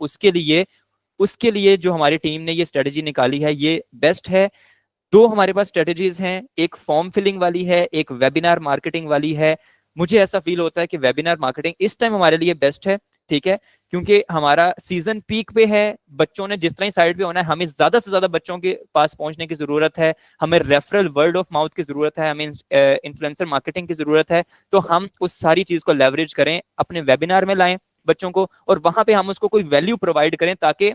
[SPEAKER 1] उसके लिए जो हमारी टीम ने ये स्ट्रेटेजी निकाली है ये बेस्ट है। 2 हमारे पास स्ट्रेटेजीज हैं, एक फॉर्म फिलिंग वाली है, एक वेबिनार मार्केटिंग वाली है। मुझे ऐसा फील होता है कि वेबिनार मार्केटिंग इस टाइम हमारे लिए बेस्ट है। ठीक है। क्योंकि हमारा सीजन पीक पे है, बच्चों ने जिस तरह ही साइड पे होना है, हमें ज्यादा से ज्यादा बच्चों के पास पहुंचने की जरूरत है, हमें रेफरल वर्ड ऑफ माउथ की जरूरत है, हमें इन्फ्लुएंसर मार्केटिंग की जरूरत है। तो हम उस सारी चीज को लेवरेज करें, अपने वेबिनार में लाएं बच्चों को, और वहां पे हम उसको कोई वैल्यू प्रोवाइड करें ताकि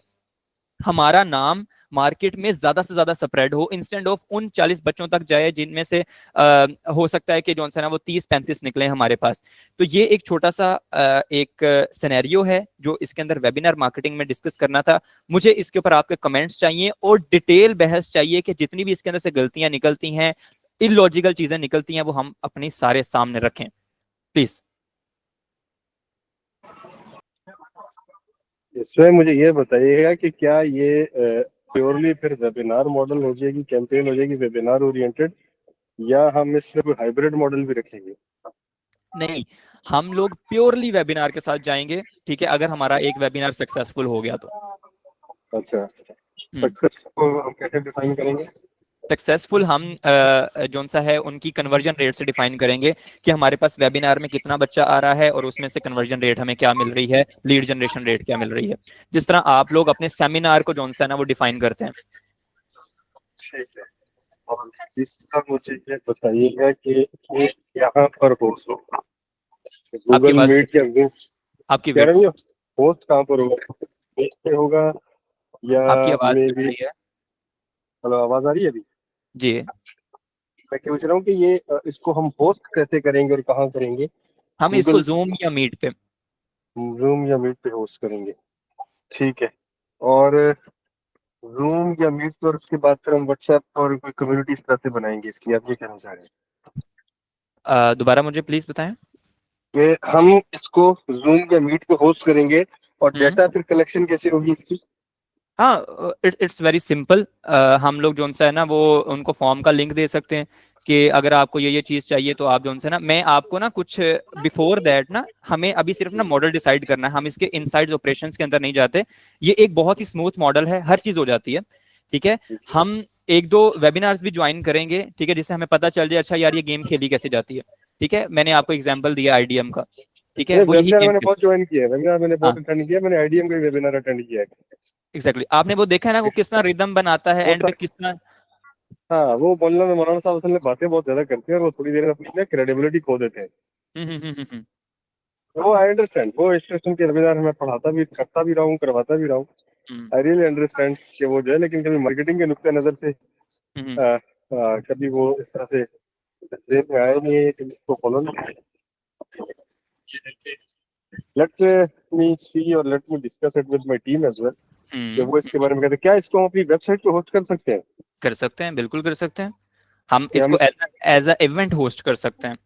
[SPEAKER 1] हमारा नाम मार्केट में ज्यादा से ज्यादा स्प्रेड हो, इंस्टेंट ऑफ उन 40 बच्चों तक जाए जिनमें से हो सकता है कि जो है ना वो 30-35 निकले हमारे पास। तो ये एक छोटा सा एक सिनेरियो है जो इसके अंदर वेबिनार मार्केटिंग में डिस्कस करना था। मुझे इसके ऊपर आपके कमेंट्स चाहिए और डिटेल बहस चाहिए कि जितनी भी इसके अंदर से गलतियां निकलती हैं, इलॉजिकल चीजें निकलती हैं, वो हम अपनी सारे सामने रखें प्लीज।
[SPEAKER 2] इसमें मुझे ये बताइएगा कि क्या ये प्योरली फिर वेबिनार मॉडल हो जाएगी, कैंपेन हो जाएगी वेबिनार ओरिएंटेड, या हम इसमें कोई हाइब्रिड मॉडल भी रखेंगे?
[SPEAKER 1] नहीं, हम लोग प्योरली वेबिनार के साथ जाएंगे। ठीक है। अगर हमारा एक वेबिनार सक्सेसफुल हो गया तो
[SPEAKER 2] अच्छा, सक्सेस को हम कैसे डिफाइन करेंगे?
[SPEAKER 1] सक्सेसफुल हम जो सा है उनकी कन्वर्जन रेट से डिफाइन करेंगे कि हमारे पास वेबिनार में कितना बच्चा आ रहा है और उसमें से कन्वर्जन रेट हमें क्या मिल रही है, लीड जनरेशन रेट क्या मिल रही है, जिस तरह आप लोग अपने सेमिनार को जो सा है ना वो डिफाइन करते हैं।
[SPEAKER 2] ठीक है। और इसका मुझे ये बताइएगा कि ये यहाँ पर होस्ट होगा,
[SPEAKER 1] आपकी
[SPEAKER 2] गूगल
[SPEAKER 1] आवाज
[SPEAKER 2] मीट या गूगल,
[SPEAKER 1] आपकी
[SPEAKER 2] कह रहे हैं होस्ट कहाँ पर होगा, पेज पे होगा या
[SPEAKER 1] आपकी आवाज
[SPEAKER 2] मे
[SPEAKER 1] कट
[SPEAKER 2] भी?
[SPEAKER 1] रही है
[SPEAKER 2] हेलो, आवाज आ रही है अभी?
[SPEAKER 1] जी।
[SPEAKER 2] मैं पूछ रहा हूँ कि ये इसको हम होस्ट कैसे करेंगे और कहाँ करेंगे?
[SPEAKER 1] हम इसको
[SPEAKER 2] गूगल,
[SPEAKER 1] जूम या मीट पे।
[SPEAKER 2] जूम या मीट पे होस्ट करेंगे? ठीक है। और जूम या मीट पर उसके बाद फिर हम व्हाट्सएप और कोई कम्युनिटी इस तरह से बनाएंगे इसकी, आप ये कहना चाह रहे हैं?
[SPEAKER 1] दोबारा मुझे प्लीज बताएं।
[SPEAKER 2] कि हम इसको जूम या मीट पे होस्ट करेंगे और
[SPEAKER 1] हम्म।
[SPEAKER 2] डेटा फिर कलेक्शन कैसे होगी इसकी?
[SPEAKER 1] हाँ, इट्स वेरी सिंपल। हम लोग जो सा है ना वो उनको फॉर्म का लिंक दे सकते हैं कि अगर आपको ये चीज चाहिए तो आप जो है ना, मैं आपको ना कुछ बिफोर दैट ना, हमें अभी सिर्फ ना मॉडल डिसाइड करना है, हम इसके इनसाइड्स ऑपरेशंस के अंदर नहीं जाते। ये एक बहुत ही स्मूथ मॉडल है, हर चीज हो जाती है। ठीक है। हम 1-2 वेबिनार्स भी ज्वाइन करेंगे, ठीक है, जिससे हमें पता चल जाए अच्छा यार ये गेम खेली कैसे जाती है। ठीक है। मैंने आपको एग्जाम्पल दिया आईडीएम का। ठीक है, वो यही
[SPEAKER 2] वेबिनार
[SPEAKER 1] गेम
[SPEAKER 2] मैंने
[SPEAKER 1] खेल।
[SPEAKER 2] बहुत ज्वाइन किया है, वेबिनार मैंने
[SPEAKER 1] हाँ
[SPEAKER 2] बहुत अटेंड किया, मैंने आईडीएम का वेबिनार अटेंड किया है।
[SPEAKER 1] एग्जैक्टली, आपने वो देखा है ना, वो किस तरह रिदम बनाता है
[SPEAKER 2] वो
[SPEAKER 1] एंड पे
[SPEAKER 2] सर,
[SPEAKER 1] किस तरह।
[SPEAKER 2] हाँ वो मौलाना मौलाना साहब असल में बातें बहुत ज्यादा करते हैं और वो थोड़ी देर में अपनी ना क्रेडिबिलिटी खो देते हैं।
[SPEAKER 1] हम्म।
[SPEAKER 2] वो आई अंडरस्टैंड, वो स्टेशन के वेबिनार में पढ़ाता भी, करता भी रहा हूँ, करवाता भी रहा हूँ।
[SPEAKER 1] हम्म
[SPEAKER 2] आई रियली अंडरस्टैंड कि वो जो है, लेकिन कभी मार्केटिंग के नुक्ते नजर से
[SPEAKER 1] हम्म
[SPEAKER 2] कभी वो इस तरह से जेल में आए नहीं है कि उसको फॉलो नहीं। लेट्स मी सी और let me discuss it with my team as well, कि वो इसके
[SPEAKER 1] हम्म।
[SPEAKER 2] बारे में कहते हैं क्या इसको हम अपनी वेबसाइट पे होस्ट कर सकते हैं।
[SPEAKER 1] कर सकते हैं, बिल्कुल कर सकते हैं। हम
[SPEAKER 2] कि हम
[SPEAKER 1] इसको
[SPEAKER 2] इस
[SPEAKER 1] एज अ इवेंट होस्ट कर सकते हैं।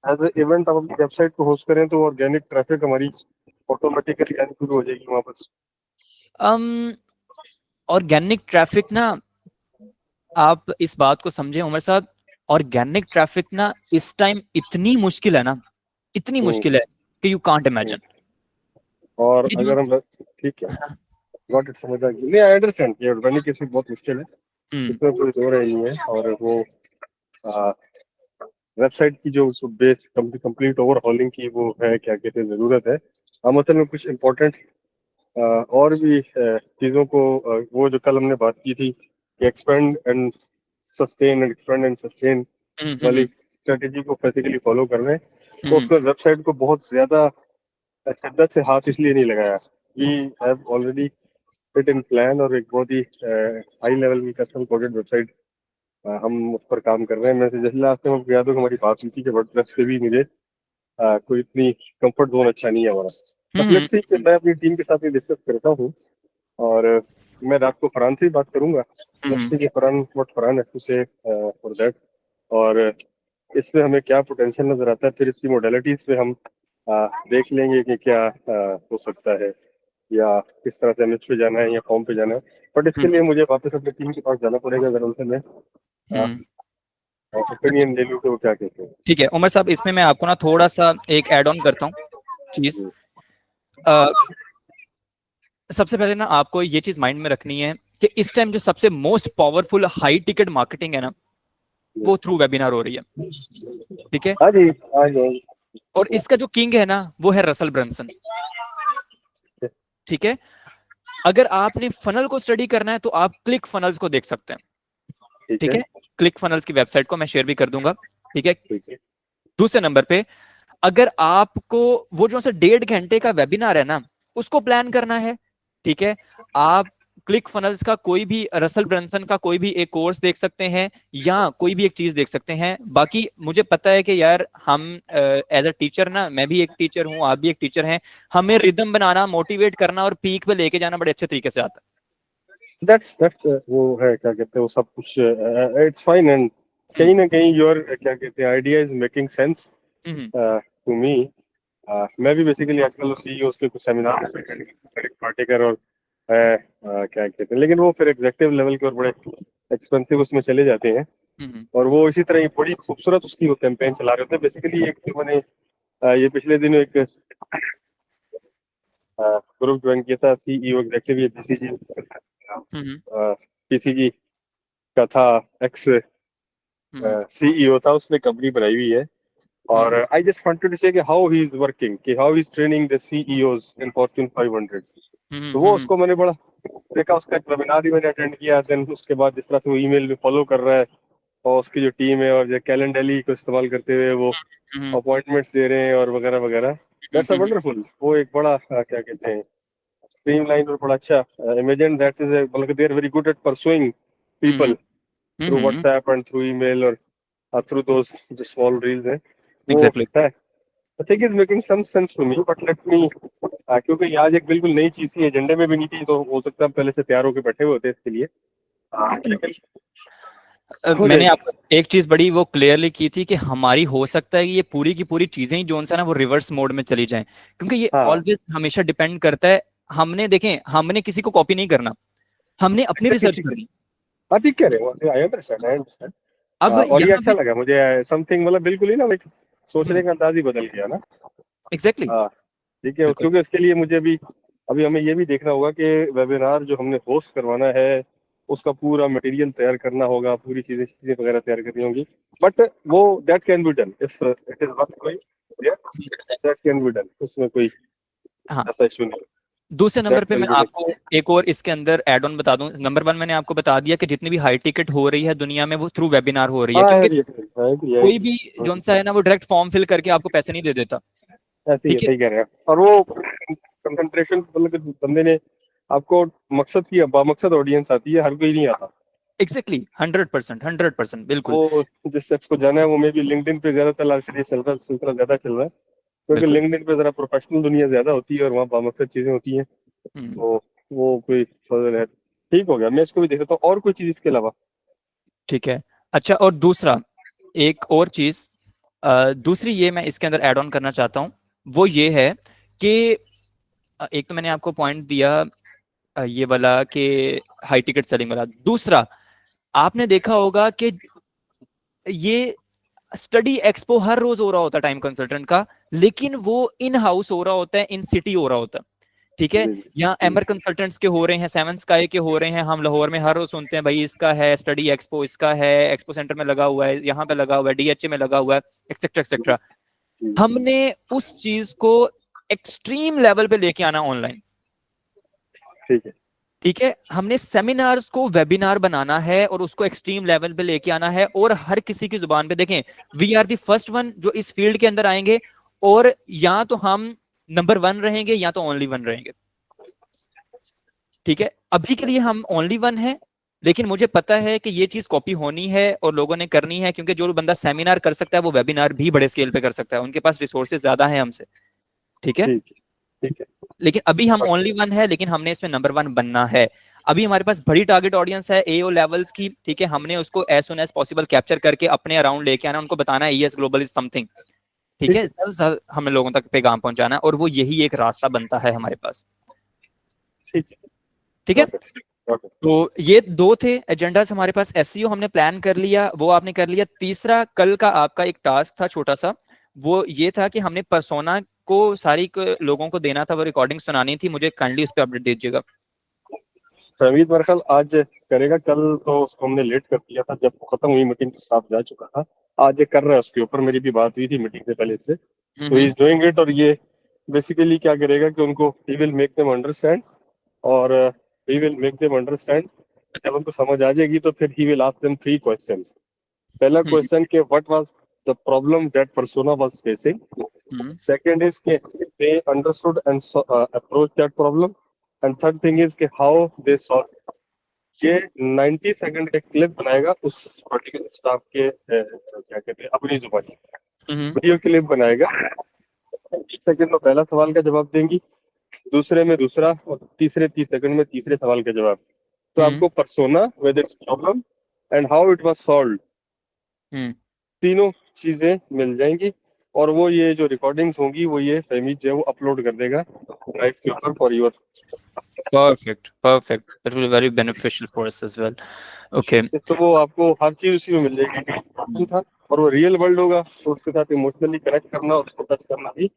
[SPEAKER 2] एज ए इवेंट हम अपनी वेबसाइट पे होस्ट करें तो ऑर्गेनिक ट्रैफिक हमारी ऑटोमेटिकली आनी शुरू हो जाएगी वापस।
[SPEAKER 1] ऑर्गेनिक ट्रैफिक ना, आप इस बात को समझे उमर साहब, ऑर्गेनिक ट्रैफिक ना इस टाइम इतनी मुश्किल है ना, इतनी
[SPEAKER 2] हम्म,
[SPEAKER 1] मुश्किल है कि यू कांट
[SPEAKER 2] हम्म।
[SPEAKER 1] इमेजिन।
[SPEAKER 2] और
[SPEAKER 1] ये जो
[SPEAKER 2] अगर हम, ठीक है, गॉट इट, समझ आ गई, नहीं आई अंडरस्टैंड कि ऑर्गेनिक केस बहुत मुश्किल है,
[SPEAKER 1] हम्म
[SPEAKER 2] इसमें कोई दो रही नहीं है। और वो वेबसाइट की जो बेस कंप्लीट ओवरहॉलिंग की वो है, क्या कहते हैं, जरूरत है। हम असल में कुछ इम्पोर्टेंट और भी चीजों को वो जो कल हमने बात की थी कि एक्सपेंड एंड सस्टेन वाली
[SPEAKER 1] हम्म
[SPEAKER 2] स्ट्रेटेजी को बेसिकली फॉलो कर रहे हैं, तो
[SPEAKER 1] हम्म
[SPEAKER 2] उसमें वेबसाइट को बहुत ज्यादा शिद्दत से हाथ इसलिए नहीं लगाया। We have already fit in plan, और एक बहुत ही हाई लेवल की कस्टम कोडेड वेबसाइट हम उस पर काम कर रहे हैं। मैं तो जैसे लास्ट टाइम आपको याद होगा हमारी बात हुई थी कि वर्डप्रेस पे भी मुझे कोई इतनी कंफर्ट जोन अच्छा नहीं है हमारा। बट
[SPEAKER 1] हम्म
[SPEAKER 2] लेट्स सी कि मैं अपनी टीम के साथ ये डिस्कस करता हूँ, और मैं रात को फरहान से ही बात करूंगा। लेट्स
[SPEAKER 1] हम्म
[SPEAKER 2] सी कि Farhan, what Farhan has to say for that, और इसमें हमें क्या पोटेंशियल नजर आता है, फिर इसकी मोडेलिटीज पे हम देख लेंगे कि क्या हो सकता है, या किस तरह से हमें इस पे जाना है या फॉर्म पे जाना है। बट इसके लिए मुझे वापस अपनी टीम के पास जाना पड़ेगा, अगर उनसे मैं
[SPEAKER 1] हम्म।
[SPEAKER 2] ओपिनियन ले लूँ कि वो क्या कहते हैं।
[SPEAKER 1] ठीक है उमर साहब, इसमें मैं आपको ना थोड़ा सा एक ऐड ऑन करता हूँ चीज।
[SPEAKER 2] हम्म,
[SPEAKER 1] सबसे पहले ना आपको ये चीज माइंड में रखनी है कि इस टाइम जो सबसे most powerful high ticket marketing है ना,
[SPEAKER 2] हम्म।
[SPEAKER 1] वो थ्रू वेबिनार हो रही है। ठीक है,
[SPEAKER 2] हाँ जी, हाँ जी,
[SPEAKER 1] और इसका जो किंग है ना वो है रसल ब्रंसन। ठीक है, अगर आपने फनल को स्टडी करना है तो आप क्लिक फनल्स को देख सकते हैं।
[SPEAKER 2] ठीक
[SPEAKER 1] ठीक
[SPEAKER 2] है,
[SPEAKER 1] है, क्लिक फनल्स की वेबसाइट को मैं शेयर भी कर दूंगा। ठीक है,
[SPEAKER 2] ठीक है।
[SPEAKER 1] दूसरे नंबर पे, अगर आपको वो जो 1.5 घंटे का वेबिनार है ना उसको प्लान करना है, ठीक है, आप क्लिक फनल्स का कोई भी, रसल ब्रंसन का कोई भी एक कोर्स देख सकते हैं, या कोई भी एक चीज देख सकते हैं। बाकी मुझे पता है कि यार हम एज अ टीचर ना, मैं भी एक टीचर हूं, आप भी एक टीचर हैं, हमें रिदम बनाना, मोटिवेट करना और पीक पे लेके जाना बड़े अच्छे तरीके से आता
[SPEAKER 2] दैट्स वो है, क्या कहते हैं, वो सब कुछ इट्स फाइन, एंड
[SPEAKER 1] है।
[SPEAKER 2] कहीं ना कहीं योर क्या कहते हैं idea is making sense
[SPEAKER 1] hmm
[SPEAKER 2] to me. मैं भी बेसिकली आजकल सीईओ के कुछ सेमिनार पार्टिकर और क्या कहते हैं, लेकिन वो फिर एग्जेक्टिव लेवल के और बड़े एक्सपेंसिव उसमें चले जाते हैं।
[SPEAKER 1] हम्म
[SPEAKER 2] और वो इसी तरह ही बड़ी खूबसूरत उसकी वो कैंपेन चला रहे होते हैं। बेसिकली एक जो मैंने ये पिछले दिनों एक ग्रुप ज्वाइन किया था, सीईओ एग्जेक्टिव, ये बीसीजी
[SPEAKER 1] हम्म
[SPEAKER 2] पीसीजी का था, एक्स
[SPEAKER 1] हम्म
[SPEAKER 2] सीईओ था, उसने कंपनी बनाई हुई है। और
[SPEAKER 1] हम्म
[SPEAKER 2] आई जस्ट वांटेड टू से कि हाउ ही इज वर्किंग, कि how he is training the CEOs in Fortune 500। तो वो
[SPEAKER 1] हम्म
[SPEAKER 2] उसको मैंने बड़ा देखा, उसका एक वेबिनार भी मैंने अटेंड किया। देन उसके बाद जिस तरह से वो ईमेल में फॉलो कर रहा है, और उसकी जो टीम है, और जो कैलेंडली को इस्तेमाल करते हुए वो
[SPEAKER 1] हम्म
[SPEAKER 2] अपॉइंटमेंट्स दे रहे हैं और वगैरह वगैरह, दैट्स अ
[SPEAKER 1] हम्म
[SPEAKER 2] वंडरफुल। वो एक बड़ा क्या कहते हैं, स्ट्रीमलाइन और बड़ा अच्छा इमेजिन दैट इज, बल्कि they are very good at pursuing people through WhatsApp and through email, और थ्रू दोस जो स्मॉल रील्स हैं, वो
[SPEAKER 1] एग्जैक्टली।
[SPEAKER 2] है। I think it's making some sense to me, but let me क्योंकि ये आज एक बिल्कुल नई चीज थी, एजेंडे में भी नहीं थी, तो हो सकता है हम पहले से तैयार होकर बैठे हुए होते इसके लिए। लेकिन हो
[SPEAKER 1] मैंने
[SPEAKER 2] जाएगी।
[SPEAKER 1] आपको एक चीज बड़ी वो क्लियरली की थी कि हमारी हो सकता है कि ये पूरी की पूरी चीजें ही जो है ना वो रिवर्स मोड में चली जाएं, क्योंकि ये
[SPEAKER 2] हाँ,
[SPEAKER 1] ऑलवेज हमेशा डिपेंड करता है। हमने देखें, हमने किसी को कॉपी नहीं करना, हमने अपनी
[SPEAKER 2] ठीक है,
[SPEAKER 1] रिसर्च
[SPEAKER 2] ठीक है।
[SPEAKER 1] करनी।
[SPEAKER 2] हाँ, ठीक कह रहे हो, आई अंडरस्टैंड, आई अंडरस्टैंड।
[SPEAKER 1] अब
[SPEAKER 2] और ये
[SPEAKER 1] यहाँ
[SPEAKER 2] अच्छा
[SPEAKER 1] पे
[SPEAKER 2] लगा मुझे, समथिंग मतलब बिल्कुल ही ना, लाइक सोचने का अंदाज ही बदल गया ना।
[SPEAKER 1] एग्जैक्टली
[SPEAKER 2] हाँ, ठीक है,
[SPEAKER 1] बिल्कुल।
[SPEAKER 2] क्योंकि उसके लिए मुझे भी अभी हमें ये भी देखना होगा कि वेबिनार जो हमने होस्ट करवाना है, उसका पूरा मटेरियल तैयार करना होगा, पूरी चीजें चीजें वगैरह तैयार करनी होंगी, बट वो that can be done if it is worth कोई, दैट कैन बी डन, उसमें कोई
[SPEAKER 1] हाँ,
[SPEAKER 2] ऐसा इशू नहीं,
[SPEAKER 1] दूसरे नंबर
[SPEAKER 2] दैट
[SPEAKER 1] पे
[SPEAKER 2] कैन
[SPEAKER 1] मैं
[SPEAKER 2] बी डन।
[SPEAKER 1] आपको एक और इसके अंदर एड ऑन बता दूं। नंबर वन मैंने आपको बता दिया कि जितनी भी हाई टिकट हो रही है दुनिया में वो थ्रू वेबिनार हो रही है,
[SPEAKER 2] हाँ
[SPEAKER 1] क्योंकि
[SPEAKER 2] है
[SPEAKER 1] कोई
[SPEAKER 2] कि
[SPEAKER 1] भी जोन सा है ना वो डायरेक्ट फॉर्म फिल करके आपको पैसे नहीं दे देता।
[SPEAKER 2] ऐसे ही है,
[SPEAKER 1] ठीक है,
[SPEAKER 2] सही कह रहे हैं। और वो कंसंट्रेशन, मतलब कि बंदे ने आपको मकसद की बामकसद ऑडियंस आती है, हर कोई नहीं आता।
[SPEAKER 1] एग्जैक्टली 100%, 100% बिल्कुल।
[SPEAKER 2] वो जिस शख्स को जाना है वो मे भी लिंक्डइन पे ज्यादातर आजकल ये चल रहा है, सिलसिला ज्यादा चल रहा है, क्योंकि
[SPEAKER 1] बिल्कुल।
[SPEAKER 2] लिंक्डइन पे जरा प्रोफेशनल दुनिया ज्यादा होती है और वहाँ बामकसद चीजें होती हैं।
[SPEAKER 1] हम्म,
[SPEAKER 2] तो वो कोई फर्दर है, ठीक हो गया, मैं इसको भी देख लेता हूँ। और कोई चीज इसके अलावा?
[SPEAKER 1] ठीक है। अच्छा, और दूसरा एक और चीज, दूसरी ये मैं इसके अंदर ऐड ऑन करना चाहता हूँ, वो ये है कि एक तो मैंने आपको पॉइंट दिया ये वाला कि हाई टिकट सेलिंग वाला। दूसरा, आपने देखा होगा कि ये स्टडी एक्सपो हर रोज हो रहा होता है टाइम कंसल्टेंट का, लेकिन वो इन हाउस हो रहा होता है, इन सिटी हो रहा होता है। ठीक है,
[SPEAKER 2] जी
[SPEAKER 1] यहाँ
[SPEAKER 2] जी
[SPEAKER 1] एमर कंसल्टेंट्स के हो रहे हैं, सेवन स्काई के हो रहे हैं, हम लाहौर में हर रोज सुनते हैं भाई इसका है स्टडी एक्सपो, इसका है एक्सपो सेंटर में लगा हुआ है, यहाँ पे लगा हुआ है, डीएचए में लगा हुआ है, एक्सेट्रा एक्सेट्रा।
[SPEAKER 2] जी।
[SPEAKER 1] हमने उस चीज को एक्सट्रीम लेवल पे लेके आना ऑनलाइन।
[SPEAKER 2] ठीक है।
[SPEAKER 1] ठीक है, हमने सेमिनार्स को वेबिनार बनाना है और उसको एक्सट्रीम लेवल पे लेके आना है, और हर किसी की जुबान पे देखें, we are the first one जो इस फील्ड के अंदर आएंगे, और या तो हम नंबर वन रहेंगे या तो ओनली वन रहेंगे। ठीक है, अभी के लिए हम ओनली वन है, लेकिन मुझे पता है कि ये चीज कॉपी होनी है और लोगों ने करनी है, क्योंकि जो बंदा सेमिनार कर सकता है वो वेबिनार भी बड़े स्केल पे कर सकता है, उनके पास रिसोर्सेज ज्यादा है हमसे। ठीक है,
[SPEAKER 2] ठीक है। ठीक है।
[SPEAKER 1] लेकिन अभी हम ओनली वन है, लेकिन हमने इसमें नंबर वन बनना है। अभी हमारे पास बड़ी टारगेट ऑडियंस है एओ लेवल्स की। ठीक है, हमने उसको as soon as possible capture करके अपने अराउंड लेके आना, उनको बताना है ईएस ग्लोबल इज समथिंग। ठीक
[SPEAKER 2] ठीक
[SPEAKER 1] है,
[SPEAKER 2] है।
[SPEAKER 1] ज्यादा से ज्यादा हमें लोगों तक पैगाम पहुंचाना है, और वो यही एक रास्ता बनता है हमारे पास।
[SPEAKER 2] ठीक है।
[SPEAKER 1] ठीक है,
[SPEAKER 2] गॉट इट। Got it.
[SPEAKER 1] तो ये दो थे एजेंडास हमारे पास। एसईओ हमने प्लान कर लिया, वो आपने कर लिया। तीसरा, कल का आपका एक टास्क था छोटा सा, वो ये था कि हमने पर्सोना को सारी लोगों को देना था, वो रिकॉर्डिंग सुनानी थी। मुझे काइंडली उस पर अपडेट दीजिएगा।
[SPEAKER 2] समीर मेरे ख्याल आज करेगा, कल तो उसको हमने लेट कर दिया था, जब खत्म हुई मीटिंग तो स्टाफ जा चुका था। आज ये कर रहा है, उसके ऊपर मेरी भी बात हुई थी मीटिंग से पहले इससे, तो he
[SPEAKER 1] hmm
[SPEAKER 2] is doing it. और ये बेसिकली क्या करेगा कि उनको he will make them understand, और he will make them understand. जब उनको समझ आ जाएगी तो फिर he will ask them 3 questions. पहला
[SPEAKER 1] हम्म
[SPEAKER 2] क्वेश्चन के what was the problem that persona was facing.
[SPEAKER 1] Hmm
[SPEAKER 2] second is के they understood and approach that problem, and third thing is कि how they solve। ये 90 second का clip बनाएगा उस particular staff के क्या कहते हैं अपनी जुबानी
[SPEAKER 1] हम्म
[SPEAKER 2] वीडियो क्लिप बनाएगा। 30 सेकंड में पहला सवाल का जवाब देंगी, दूसरे में दूसरा, और तीसरे 30 सेकंड में तीसरे सवाल का जवाब। तो
[SPEAKER 1] हम्म
[SPEAKER 2] आपको persona, whether it's problem and how it was solve,
[SPEAKER 1] hmm
[SPEAKER 2] तीनों चीजें मिल जाएंगी। और वो ये जो रिकॉर्डिंग्स होंगी वो ये फहमीद जो है वो अपलोड कर देगा लाइव के ऊपर for your.
[SPEAKER 1] Perfect perfect, that will be very beneficial for us as well. Okay.
[SPEAKER 2] तो वो आपको हर चीज उसी में मिल जाएगी था, और वो रियल वर्ल्ड होगा तो उसके साथ इमोशनली कनेक्ट करना, उसको टच करना भी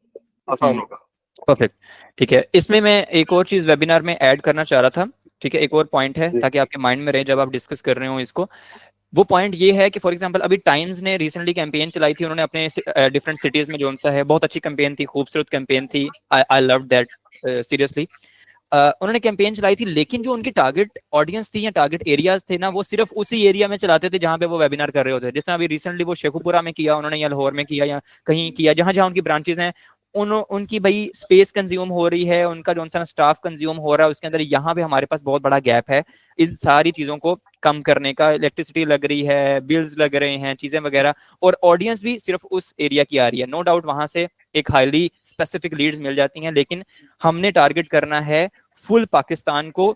[SPEAKER 2] आसान होगा।
[SPEAKER 1] परफेक्ट। ठीक है, इसमें मैं एक और चीज वेबिनार में ऐड करना चाह रहा था। ठीक है, एक और पॉइंट है
[SPEAKER 2] जी
[SPEAKER 1] ताकि आपके माइंड में रहे जब आप डिस्कस कर रहे हो इसको। वो पॉइंट ये है कि फॉर एग्जांपल अभी टाइम्स ने रिसेंटली कैंपेन चलाई थी, उन्होंने अपने डिफरेंट सिटीज में जो सा है, बहुत अच्छी कैंपेन थी, खूबसूरत कैंपेन थी। I love that seriously. उन्होंने कैंपेन चलाई थी, लेकिन जो उनकी टारगेट ऑडियंस थी या टारगेट एरियाज थे ना, वो सिर्फ उसी एरिया में चलाते थे जहां पे वो वेबिनार कर रहे होते थे। जिस तरह अभी रिसेंटली वो शेखुपुरा में किया उन्होंने, या लाहौर में किया, या कहीं किया, जहां जहां उनकी ब्रांचेस हैं, उनकी भाई स्पेस कंज्यूम हो रही है, उनका जो सा स्टाफ कंज्यूम हो रहा है उसके अंदर। यहाँ पे हमारे पास बहुत बड़ा गैप है इन सारी चीजों को कम करने का। इलेक्ट्रिसिटी लग रही है, बिल्स लग रहे हैं, चीजें वगैरह, और ऑडियंस भी सिर्फ उस एरिया की आ रही है। नो डाउट वहां से एक हाईली स्पेसिफिक लीड्स मिल जाती हैं, लेकिन हमने टारगेट करना है फुल पाकिस्तान को,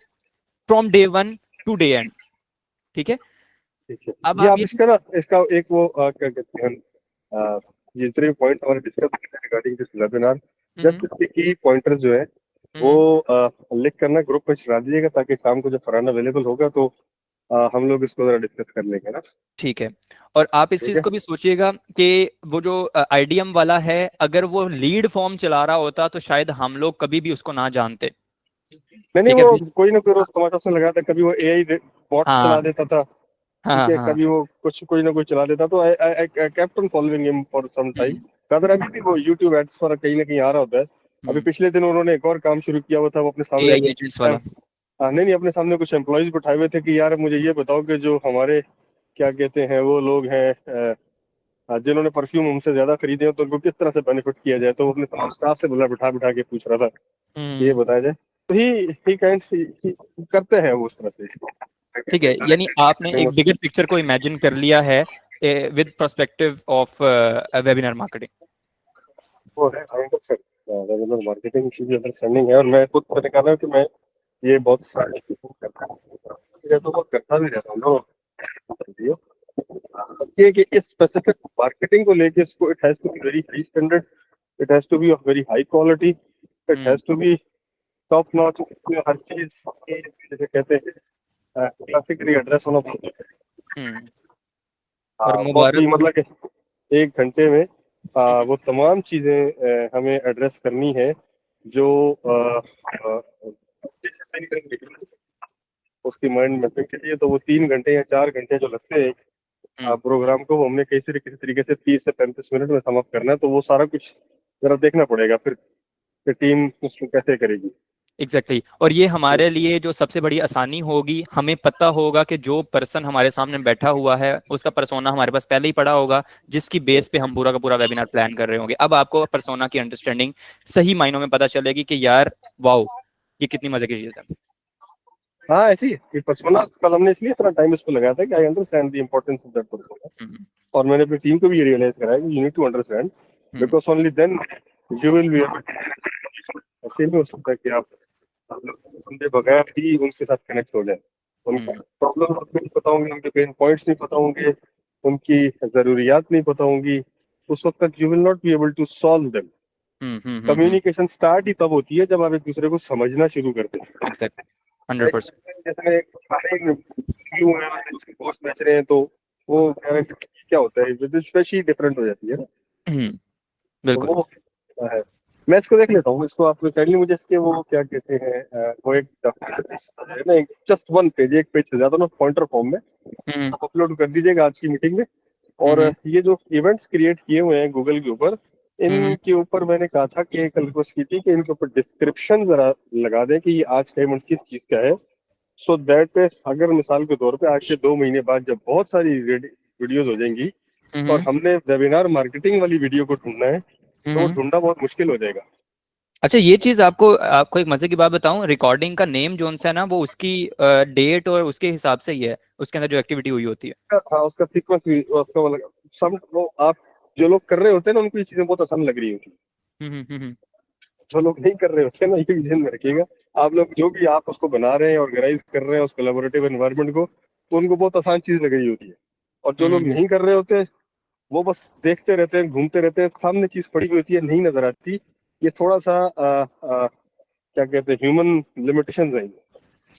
[SPEAKER 1] from day one two day and. ठीक है,
[SPEAKER 2] ठीक है।
[SPEAKER 1] अब
[SPEAKER 2] जी
[SPEAKER 1] आप
[SPEAKER 2] आप
[SPEAKER 1] ये
[SPEAKER 2] इसका ना, इसका एक वो क्या कहते हैं जितने भी पॉइंट हमारे discuss regarding this webinar,
[SPEAKER 1] hmm
[SPEAKER 2] just इसके की पॉइंटर्स जो है वो
[SPEAKER 1] हम्म
[SPEAKER 2] लिख करना ग्रुप में चला दीजिएगा, ताकि शाम को जब फरहान अवेलेबल होगा तो हम लोग इसको जरा डिस्कस कर लेंगे ना।
[SPEAKER 1] ठीक है, और आप इस
[SPEAKER 2] ठीक
[SPEAKER 1] चीज
[SPEAKER 2] है।
[SPEAKER 1] को भी सोचिएगा कि वो जो आईडीएम वाला है, अगर वो लीड फॉर्म चला रहा होता तो शायद हम लोग कभी भी उसको ना जानते।
[SPEAKER 2] नहीं नहीं,
[SPEAKER 1] ठीक है,
[SPEAKER 2] वो कोई ना कोई रोज तमाशा उसने लगाया था, कभी वो एआई बॉट
[SPEAKER 1] हाँ
[SPEAKER 2] चला देता था, ठीक
[SPEAKER 1] हाँ
[SPEAKER 2] है,
[SPEAKER 1] हाँ।
[SPEAKER 2] कभी वो कुछ कोई ना कोई चला देता, तो I kept on following him for some time. अगर अभी भी वो यूट्यूब एड्स पर कहीं ना कहीं आ रहा होता है। अभी पिछले दिन उन्होंने एक और काम शुरू किया हुआ था, वो अपने सामने
[SPEAKER 1] AI एजेंट्स वाला।
[SPEAKER 2] नहीं नहीं, अपने सामने कुछ एम्प्लॉयज बैठाए हुए थे कि यार मुझे ये बताओ कि जो हमारे क्या कहते हैं वो लोग हैं जिन्होंने परफ्यूम हमसे ज्यादा खरीदे हो, तो उनको किस तरह से बेनिफिट किया जाए। तो वो अपने तमाम स्टाफ से बोला, बिठा बिठा के पूछ रहा था कि ये
[SPEAKER 1] हम्म।
[SPEAKER 2] बताया जाए। तो ही काइंड करते हैं वो उस तरह से।
[SPEAKER 1] ठीक है, यानी आपने एक बिगर पिक्चर को इमेजिन कर लिया है with perspective of webinar marketing.
[SPEAKER 2] वो है रेगुलर मार्केटिंग की भी अंडरस्टैंडिंग है, और मैं खुद मैंने कहा ना कि मैं ये बहुत सारी चीजें करता हूँ, तो बहुत करता भी रहता हूँ। ये कि इस स्पेसिफिक मार्केटिंग को लेके इसको, it has to be very high standard, it has to be of very high quality, it has to be top notch. हर चीज जैसे कहते हैं क्लासिकली एड्रेस होना बहुत
[SPEAKER 1] हम्म। और
[SPEAKER 2] बहुत
[SPEAKER 1] मुबारक।
[SPEAKER 2] ही मतलब कि 1 घंटे में वो तमाम चीजें हमें एड्रेस करनी है जो उसकी माइंड मैपिंग के लिए। तो वो 3 घंटे या 4 घंटे जो लगते हैं प्रोग्राम को, वो हमने किसी तरीके से 30 से 35 मिनट में समाप्त करना है। तो वो सारा कुछ जरा देखना पड़ेगा फिर कि टीम उसको कैसे करेगी।
[SPEAKER 1] Exactly exactly. और ये हमारे लिए जो सबसे बड़ी आसानी होगी, हमें पता होगा कि जो पर्सन हमारे सामने बैठा हुआ है उसका परसोना हमारे पास पहले ही पड़ा होगा, जिसकी बेस पे हम पूरा का पूरा वेबिनार प्लान कर रहे होंगे। अब आपको परसोना की अंडरस्टैंडिंग सही मायनों में पता चलेगी कि यार वाओ, ये कितनी मजे की चीज है।
[SPEAKER 2] हाँ ऐसी ये पर्सोना कल हमने इसलिए इतना टाइम इस पर लगाया था कि I understand the importance of that persona.
[SPEAKER 1] Hmm.
[SPEAKER 2] और मैंने अपनी टीम को भी ये रियलाइज कराया कि you need to understand,
[SPEAKER 1] hmm.
[SPEAKER 2] Because only then you will be. ऐसे नहीं हो सकता कि आप बंदे बगैर ही उनके साथ कनेक्ट हो जाए। उनका
[SPEAKER 1] हम्म।
[SPEAKER 2] प्रॉब्लम नहीं पता होंगे, उनके पेन पॉइंट्स नहीं पता होंगे, उनकी ज़रूरियात नहीं पता होंगी, उस वक्त तक you will not be able to solve them.
[SPEAKER 1] Hmm.
[SPEAKER 2] Communication start ही तब होती है जब आप एक दूसरे को समझना शुरू करते हैं।
[SPEAKER 1] एग्जैक्ट 100%।
[SPEAKER 2] जैसे पोस्ट बेच रहे हैं, तो वो कह रहे हैं कि क्या होता है, स्पेशली डिफरेंट हो जाती है ना। तो
[SPEAKER 1] बिल्कुल।
[SPEAKER 2] वो है। मैं इसको देख लेता हूँ, इसको आप काइंडली मुझे इसके वो क्या कहते हैं वो एक है ना, जस्ट 1 पेज, 1 पेज से ज्यादा ना, पॉइंटर फॉर्म में
[SPEAKER 1] हम्म।
[SPEAKER 2] आप अपलोड कर दीजिएगा आज की मीटिंग में। और
[SPEAKER 1] हम्म।
[SPEAKER 2] ये जो इवेंट्स क्रिएट किए हुए हैं गूगल के ऊपर,
[SPEAKER 1] हम्म।
[SPEAKER 2] इनके ऊपर मैंने कहा था कि कल रिक्वेस्ट की थी कि इनके ऊपर डिस्क्रिप्शन जरा लगा दें कि ये आज का इवेंट किस चीज का है। सो दैट अगर मिसाल के तौर पे आज से 2 महीने बाद जब बहुत सारी वीडियोज हो जाएंगी और
[SPEAKER 1] हम्म।
[SPEAKER 2] हमने वेबिनार मार्केटिंग वाली वीडियो को ढूंढना है, तो वो
[SPEAKER 1] हम्म।
[SPEAKER 2] ढूंढना बहुत मुश्किल हो जाएगा।
[SPEAKER 1] अच्छा, ये चीज आपको आपको एक मजे की बात बताऊं, रिकॉर्डिंग का नेम जोन सा है ना, वो उसकी डेट और उसके हिसाब से ही है, उसके अंदर जो एक्टिविटी हुई होती है।
[SPEAKER 2] हाँ उसका सीक्वेंस भी उसका वो सब वो आप जो लोग कर रहे होते हैं ना उनको ये चीजें बहुत आसान लग रही होती है।
[SPEAKER 1] हम्म।
[SPEAKER 2] जो लोग नहीं कर रहे होते हैं ना, ये भी ध्यान में रखिएगा। आप लोग जो भी आप उसको बना रहे हैं, ऑर्गेनाइज कर रहे हैं उस कोलैबोरेटिव एनवायरनमेंट को, तो उनको बहुत आसान चीज लग रही होती है। और जो लोग
[SPEAKER 1] हम्म।
[SPEAKER 2] नहीं कर रहे होते, वो बस देखते रहते हैं, घूमते रहते हैं, सामने चीज पड़ी हुई होती है, नहीं नजर आती। ये थोड़ा सा क्या कहते हैं, ह्यूमन लिमिटेशन है।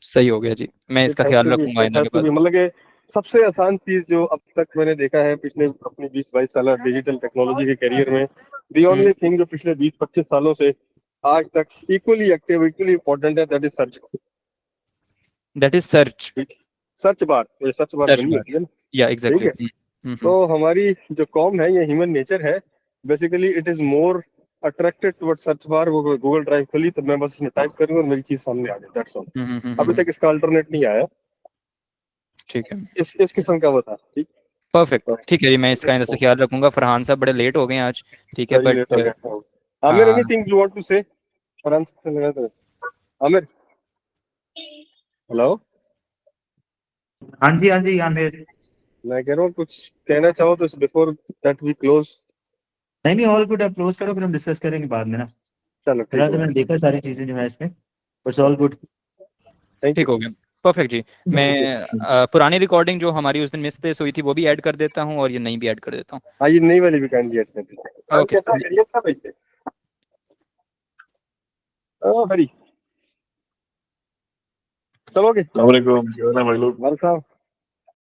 [SPEAKER 1] सही हो गया जी, मैं इसका
[SPEAKER 2] इट हैज
[SPEAKER 1] ख्याल
[SPEAKER 2] टू बी,
[SPEAKER 1] रखूंगा
[SPEAKER 2] इट
[SPEAKER 1] आइंदा
[SPEAKER 2] हैज
[SPEAKER 1] के
[SPEAKER 2] टू
[SPEAKER 1] बाद।
[SPEAKER 2] बी मतलब कि सबसे आसान चीज जो अब तक मैंने देखा है पिछले अपनी 20-22 साल डिजिटल टेक्नोलॉजी के करियर में, दी
[SPEAKER 1] हम्म।
[SPEAKER 2] ओनली थिंग जो पिछले 20-25 सालों से आज तक इक्वली एक्टिव, इक्वली इंपॉर्टेंट है, that is search.
[SPEAKER 1] That is search.
[SPEAKER 2] Search bar, ये सर्च बार
[SPEAKER 1] सर्च
[SPEAKER 2] बनी
[SPEAKER 1] बार।
[SPEAKER 2] होती है ना,
[SPEAKER 1] या
[SPEAKER 2] ठीक
[SPEAKER 1] एग्जैक्टली।
[SPEAKER 2] है। तो हमारी जो कॉम है, ये ह्यूमन नेचर है, basically it is more attracted toward search bar. वो गूगल ड्राइव खुली तो मैं बस उसमें टाइप करूंगा और मेरी चीज सामने आ जाए, दैट्स ऑल। अभी तक इसका अल्टरनेट नहीं आया।
[SPEAKER 1] ठीक है।
[SPEAKER 2] इस किस्म का बता, ठीक।
[SPEAKER 1] परफेक्ट,
[SPEAKER 2] तो
[SPEAKER 1] ठीक है जी, मैं इसका आइंदा से ख्याल रखूंगा। फरहान साहब बड़े लेट हो गए हैं आज, ठीक है,
[SPEAKER 2] वेरी
[SPEAKER 1] बट
[SPEAKER 2] लेट हो गया। आमिर,
[SPEAKER 1] हाँ।
[SPEAKER 2] एनीथिंग यू वांट टू से? फरहान से लगा दो। आमिर, हेलो।
[SPEAKER 3] हाँ जी आमिर।
[SPEAKER 2] मैं कह रहा हूँ कुछ कहना चाहो तो बिफोर दैट वी क्लोज।
[SPEAKER 3] नहीं ऑल गुड, आप क्लोज करो, फिर हम डिस्कस करेंगे बाद में ना।
[SPEAKER 2] चलो ठीक
[SPEAKER 3] फिलहाल
[SPEAKER 2] हो
[SPEAKER 3] तो
[SPEAKER 2] गया,
[SPEAKER 3] मैंने देखा सारी चीजें जो है इसमें, but all good.
[SPEAKER 2] Thank you.
[SPEAKER 1] ठीक हो गया। परफेक्ट जी। मैं पुरानी रिकॉर्डिंग जो हमारी उस दिन मिसप्लेस हुई थी वो भी ऐड कर देता हूँ, और ये नई भी ऐड कर देता
[SPEAKER 2] हाँ ये नई वाली भी काइंडली ऐड कर दीजिए।
[SPEAKER 1] हूँ। ओके।
[SPEAKER 2] कैसा है, था भाई? ओ हरी, चलोगे?
[SPEAKER 4] अस्सलाम वालेकुम, क्या हाल है भाई लोग?
[SPEAKER 2] साहब